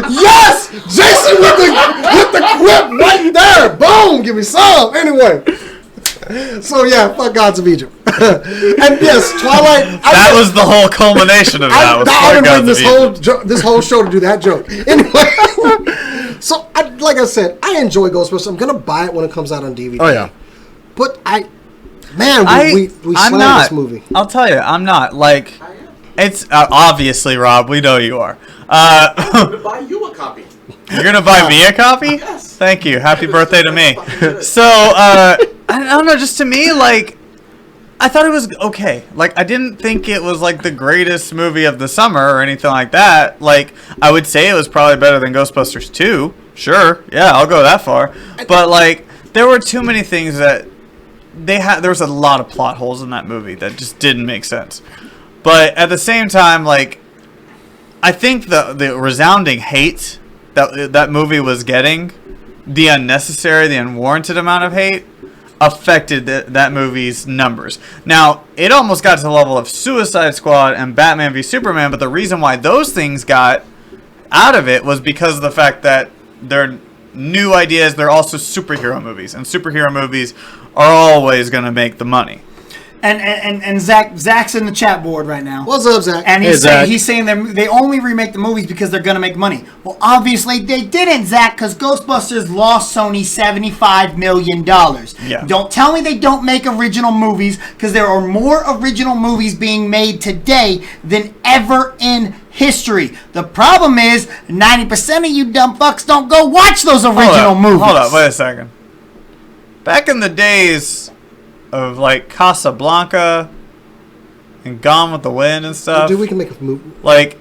Speaker 2: Yes! Jason with the quip right there. Boom! Give me some. Anyway. So yeah, fuck Gods of Egypt. And yes, Twilight.
Speaker 1: That was the whole culmination of that.
Speaker 2: I've been waiting this whole show to do that joke. Anyway. So like I said, I enjoy Ghostbusters. I'm gonna buy it when it comes out on DVD.
Speaker 6: Oh yeah.
Speaker 2: But we slammed this movie.
Speaker 1: I'll tell you, I'm not. Like, it's obviously, Rob, we know you are.
Speaker 5: I'm going to buy you a copy.
Speaker 1: You're going to buy me a copy?
Speaker 5: Yes.
Speaker 1: Thank you. Happy birthday to me. So, I don't know, just to me, like, I thought it was okay. Like, I didn't think it was, like, the greatest movie of the summer or anything like that. Like, I would say it was probably better than Ghostbusters 2. Sure. Yeah, I'll go that far. But, like, there were too many things that there was a lot of plot holes in that movie that just didn't make sense. But at the same time, like, I think the resounding hate that movie was getting, the unnecessary, the unwarranted amount of hate, affected that movie's numbers. Now, it almost got to the level of Suicide Squad and Batman v Superman, but the reason why those things got out of it was because of the fact that they're new ideas. They're also superhero movies, and superhero movies are always going to make the money.
Speaker 3: And Zach's in the chat board right now.
Speaker 2: What's up, Zach?
Speaker 3: And he's saying they only remake the movies because they're going to make money. Well, obviously they didn't, Zach, because Ghostbusters lost Sony $75 million.
Speaker 1: Yeah.
Speaker 3: Don't tell me they don't make original movies, because there are more original movies being made today than ever in history. The problem is 90% of you dumb fucks don't go watch those original movies.
Speaker 1: Hold up, wait a second. Back in the days of like Casablanca and Gone with the Wind and stuff.
Speaker 2: Dude, we can make a movie.
Speaker 1: Like,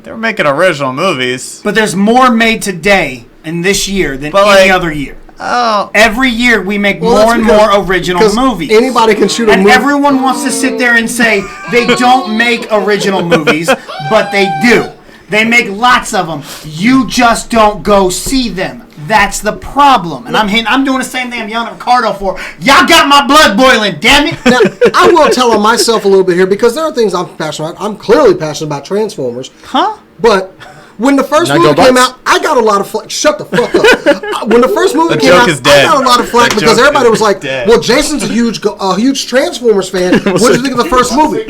Speaker 1: they were making original movies.
Speaker 3: But there's more made today in this year than any other year.
Speaker 1: Oh.
Speaker 3: Every year we make more and more original movies.
Speaker 2: Anybody can shoot a movie.
Speaker 3: And everyone wants to sit there and say they don't make original movies, but they do. They make lots of them. You just don't go see them. That's the problem. And I'm doing the same thing I'm yelling at Ricardo for. Y'all got my blood boiling, damn it.
Speaker 2: Now, I will tell on myself a little bit here because there are things I'm passionate about. I'm clearly passionate about Transformers.
Speaker 1: Huh?
Speaker 2: But when the first movie came out, I got a lot of flack. Shut the fuck up. When the first movie came out, I got a lot of flack because everybody was like, well, Jason's a huge Transformers fan. What did you think of the first movie?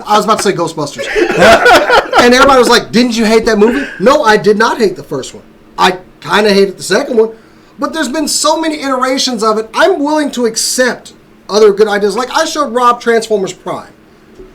Speaker 2: I was about to say Ghostbusters. And everybody was like, didn't you hate that movie? No, I did not hate the first one. I kind of hated the second one. But there's been so many iterations of it, I'm willing to accept other good ideas. Like I showed Rob Transformers Prime,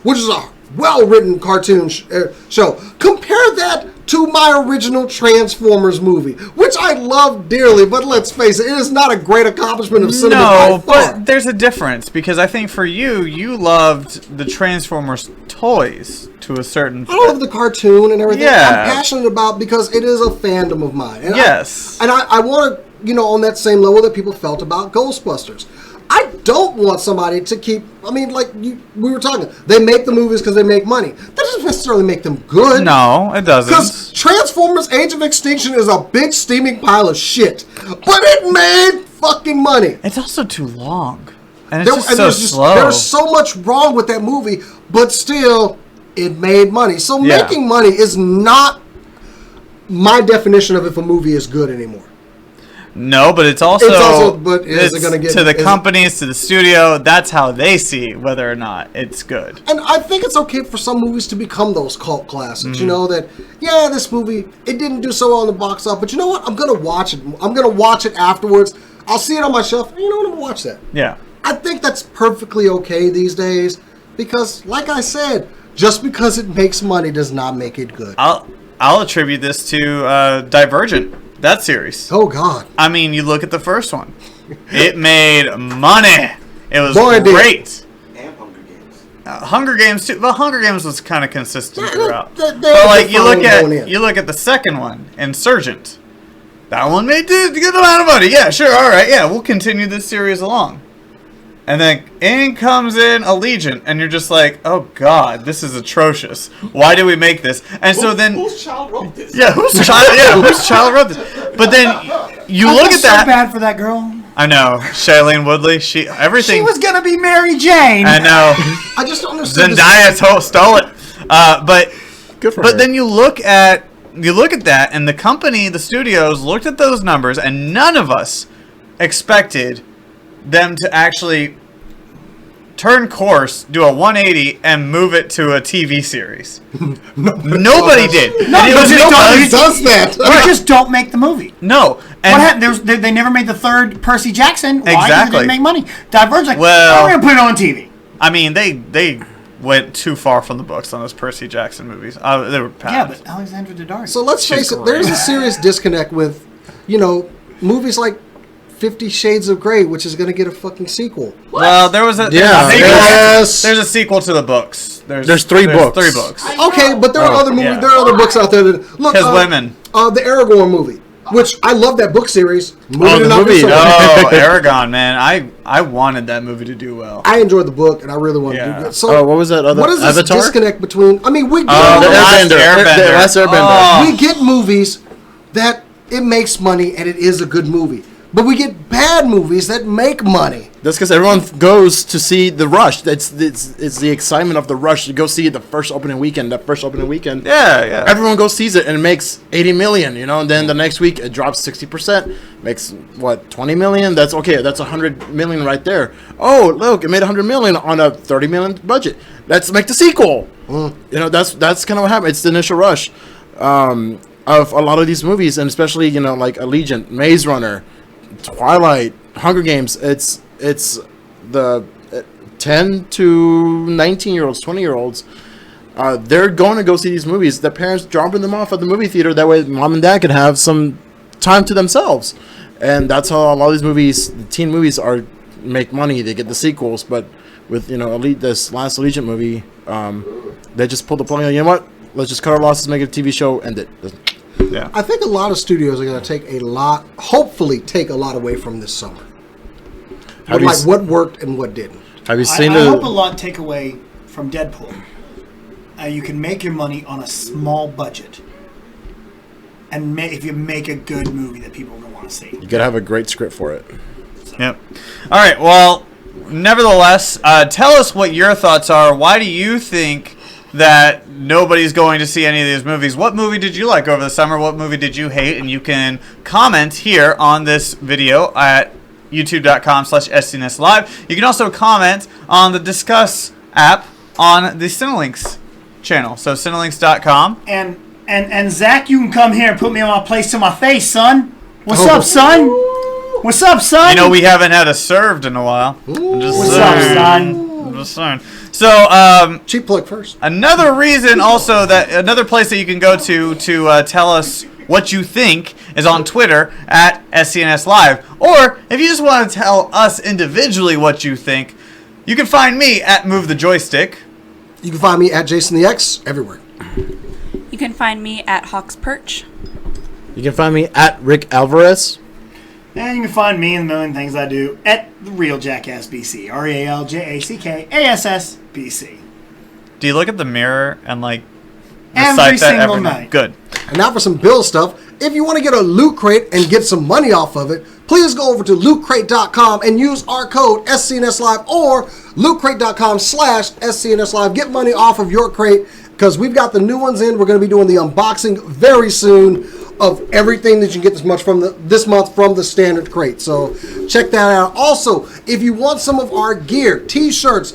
Speaker 2: which is a well-written cartoon show. Compare that to my original Transformers movie, which I love dearly, but let's face it, it is not a great accomplishment of cinema by far.
Speaker 1: But there's a difference, because I think for you loved the Transformers toys to a certain...
Speaker 2: I love the cartoon and everything.
Speaker 1: Yeah.
Speaker 2: I'm passionate about because it is a fandom of mine. And
Speaker 1: yes.
Speaker 2: I want to, on that same level that people felt about Ghostbusters. I don't want somebody to keep... I mean, like we were talking. They make the movies because they make money. That doesn't necessarily make them good.
Speaker 1: No, it doesn't.
Speaker 2: Because Transformers Age of Extinction is a big steaming pile of shit. But it made fucking money.
Speaker 1: It's also too long. And it's so slow.
Speaker 2: There's so much wrong with that movie, but still, it made money. So making money is not my definition of if a movie is good anymore.
Speaker 1: No, but it's also
Speaker 2: but is it gonna get
Speaker 1: to the companies, to the studio? That's how they see whether or not it's good.
Speaker 2: And I think it's okay for some movies to become those cult classics. That this movie it didn't do so well in the box office, but you know what? I'm gonna watch it. I'm gonna watch it afterwards. I'll see it on my shelf. And I'm gonna watch that.
Speaker 1: Yeah,
Speaker 2: I think that's perfectly okay these days because, like I said, just because it makes money does not make it good.
Speaker 1: I'll attribute this to Divergent. That series.
Speaker 2: Oh, God.
Speaker 1: I mean, you look at the first one. It made money. It was great.
Speaker 5: And Hunger Games.
Speaker 1: Hunger Games too. Well, Hunger Games was kind of consistent throughout.
Speaker 2: But
Speaker 1: like you look at the second one, Insurgent. That one made a good amount of money. Yeah, sure. All right. Yeah, we'll continue this series along. And then in comes in Allegiant, and you're just like, oh God, this is atrocious. Why did we make this? And so then,
Speaker 5: whose child wrote this?
Speaker 1: Yeah, whose child wrote this? But then you look at that.
Speaker 3: So bad for that girl.
Speaker 1: I know, Shailene Woodley. She
Speaker 3: was gonna be Mary Jane.
Speaker 1: I know.
Speaker 2: I just don't understand.
Speaker 1: Zendaya stole it. But
Speaker 6: good for
Speaker 1: her.
Speaker 6: But
Speaker 1: then you look at that, and the company, the studios, looked at those numbers, and none of us expected them to actually turn course, do a 180, and move it to a TV series. Nobody did.
Speaker 2: Nobody does that.
Speaker 3: You just don't make the movie.
Speaker 1: No. And
Speaker 3: what happened? They never made the third Percy Jackson. Why?
Speaker 1: Exactly.
Speaker 3: They didn't make money. Divergent.
Speaker 1: Well,
Speaker 3: we're gonna put it on TV.
Speaker 1: I mean, they went too far from the books on those Percy Jackson movies. They were bad.
Speaker 3: Yeah, but Alexandra Daddario.
Speaker 2: So let's face it, there's a serious disconnect with, movies like 50 Shades of Grey, which is going to get a fucking sequel.
Speaker 1: What? Well, there's a sequel to the books. There's three books.
Speaker 2: Okay, but there are other movies. Yeah. There are other books out there that look.
Speaker 1: Because women.
Speaker 2: The Aragorn movie, which I love that book series.
Speaker 1: Aragon, man, I wanted that movie to do well.
Speaker 2: I enjoyed the book, and I really wanted to do good. So,
Speaker 6: what was that other?
Speaker 2: What is this
Speaker 6: Avatar?
Speaker 2: disconnect between? I mean, we get
Speaker 6: The Last Airbender.
Speaker 2: We get movies that it makes money and it is a good movie. But we get bad movies that make money.
Speaker 6: That's because everyone goes to see the rush. It's the excitement of the rush to go see it the first opening weekend.
Speaker 1: Yeah.
Speaker 6: Everyone goes sees it and it makes 80 million, and then the next week it drops 60%, makes 20 million. That's okay. That's 100 million right there. Oh, look, it made 100 million on a 30 million budget. Let's make the sequel. That's kind of what happened. It's the initial rush of a lot of these movies, and especially like Allegiant, Maze Runner, Twilight, Hunger Games. It's the 10 to 19-year-olds, 20-year-olds. They're going to go see these movies. The parents dropping them off at the movie theater. That way, mom and dad could have some time to themselves. And that's how a lot of these movies, the teen movies, make money. They get the sequels. But with this last Allegiant movie, they just pulled the plug. You know what? Let's just cut our losses, make it a TV show, end it.
Speaker 1: Yeah.
Speaker 2: I think a lot of studios are going to hopefully take a lot away from this summer. What worked and what didn't.
Speaker 6: Have you seen
Speaker 3: I hope a lot take away from Deadpool. You can make your money on a small budget. and if you make a good movie that people are going to want to see.
Speaker 6: You gotta have a great script for it.
Speaker 1: Yep. All right. Well, nevertheless, tell us what your thoughts are. Why do you think that nobody's going to see any of these movies? What movie did you like over the summer? What movie did you hate? And you can comment here on this video at youtube.com/SCNS Live. You can also comment on the Discuss app on the Cinelinks channel. So Cinelinks.com.
Speaker 3: And Zach, you can come here and put me on my place to my face, son. What's up, son? What's up, son?
Speaker 1: You know, we haven't had a served in a while.
Speaker 3: What's up, son?
Speaker 1: I'm just saying. So,
Speaker 2: Cheap plug first.
Speaker 1: another reason also that another place that you can go to tell us what you think is on Twitter at SCNS Live. Or if you just want to tell us individually what you think, you can find me at Move the Joystick.
Speaker 2: You can find me at Jason the X everywhere.
Speaker 4: You can find me at Hawks Perch.
Speaker 6: You can find me at Rick Alvarez.
Speaker 3: And you can find me and the million things I do at The Real Jackass BC. RealJackAssBC.
Speaker 1: Do you look at the mirror and like
Speaker 3: Every
Speaker 1: recite that
Speaker 3: single
Speaker 1: every
Speaker 3: night.
Speaker 1: Good.
Speaker 2: And now for some Bill stuff. If you want to get a Loot Crate and get some money off of it, please go over to lootcrate.com and use our code SCNS Live or lootcrate.com/SCNS Live. Get money off of your crate because we've got the new ones in. We're going to be doing the unboxing very soon of everything that you can get this month from the standard crate. So check that out. Also, if you want some of our gear, t-shirts,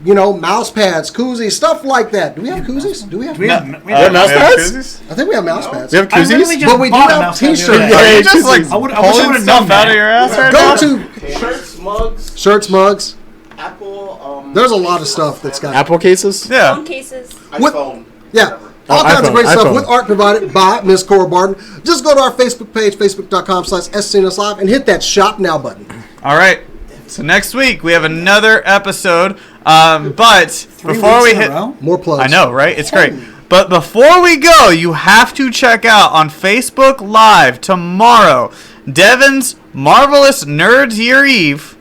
Speaker 2: mouse pads, koozies, stuff like that. Do we have koozies? Do we have?
Speaker 3: We have
Speaker 6: mouse pads?
Speaker 1: koozies?
Speaker 2: I think we have mouse pads.
Speaker 6: We have
Speaker 3: I literally
Speaker 6: koozies?
Speaker 3: just
Speaker 2: But we do
Speaker 3: bought a
Speaker 2: have
Speaker 3: mouse pad the
Speaker 2: t-shirts.
Speaker 3: other day.
Speaker 1: Are you just
Speaker 6: koozies.
Speaker 1: like
Speaker 3: I wish I
Speaker 1: pulling
Speaker 3: would've
Speaker 1: stuff
Speaker 3: known
Speaker 1: out of
Speaker 3: that.
Speaker 1: your ass right
Speaker 2: Go
Speaker 1: now?
Speaker 2: to
Speaker 5: Shirts, mugs,
Speaker 2: shirts, mugs.
Speaker 5: Apple.
Speaker 2: There's a lot of stuff that's got
Speaker 6: Apple cases?
Speaker 1: Yeah.
Speaker 4: Phone cases.
Speaker 5: iPhone.
Speaker 2: Yeah. All
Speaker 6: Oh,
Speaker 2: kinds of
Speaker 6: iPhone,
Speaker 2: great stuff
Speaker 6: iPhone.
Speaker 2: with art provided by Miss Cora Barton. Just go to our Facebook page, facebook.com/SCNS Live, and hit that Shop Now button.
Speaker 1: All right. So next week we have another episode. But before we hit,
Speaker 2: More plugs.
Speaker 1: I know, right? It's great. But before we go, you have to check out on Facebook Live tomorrow, Devin's Marvelous Nerds Year Eve.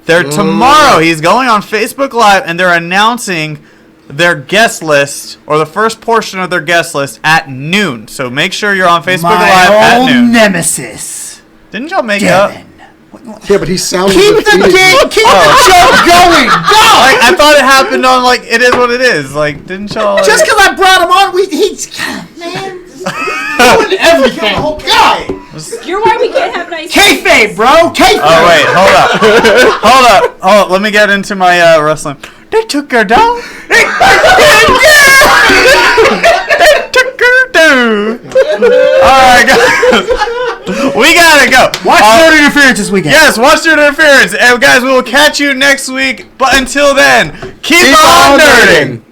Speaker 1: Tomorrow he's going on Facebook Live and they're announcing their guest list, or the first portion of their guest list, at noon. So make sure you're on Facebook Live at
Speaker 3: My
Speaker 1: noon.
Speaker 3: old nemesis,
Speaker 1: Didn't y'all make up?
Speaker 3: Devin.
Speaker 2: Yeah, but he sounded
Speaker 3: Keep the
Speaker 2: defeated.
Speaker 3: joke going. Go.
Speaker 1: Like, I thought it happened on it is what it is. Like, didn't y'all? Like,
Speaker 3: Just because I brought him on, he's man doing everything. Go.
Speaker 4: You're why we can't have nice
Speaker 3: Kayfabe, bro. Kayfabe.
Speaker 1: Oh wait, hold up, hold up, hold up. Let me get into my wrestling. They took her down. They took her down. All right, guys, we gotta go.
Speaker 3: Watch Nerd Interference this weekend.
Speaker 1: Yes, watch your interference, and guys, we will catch you next week. But until then, keep on nerding.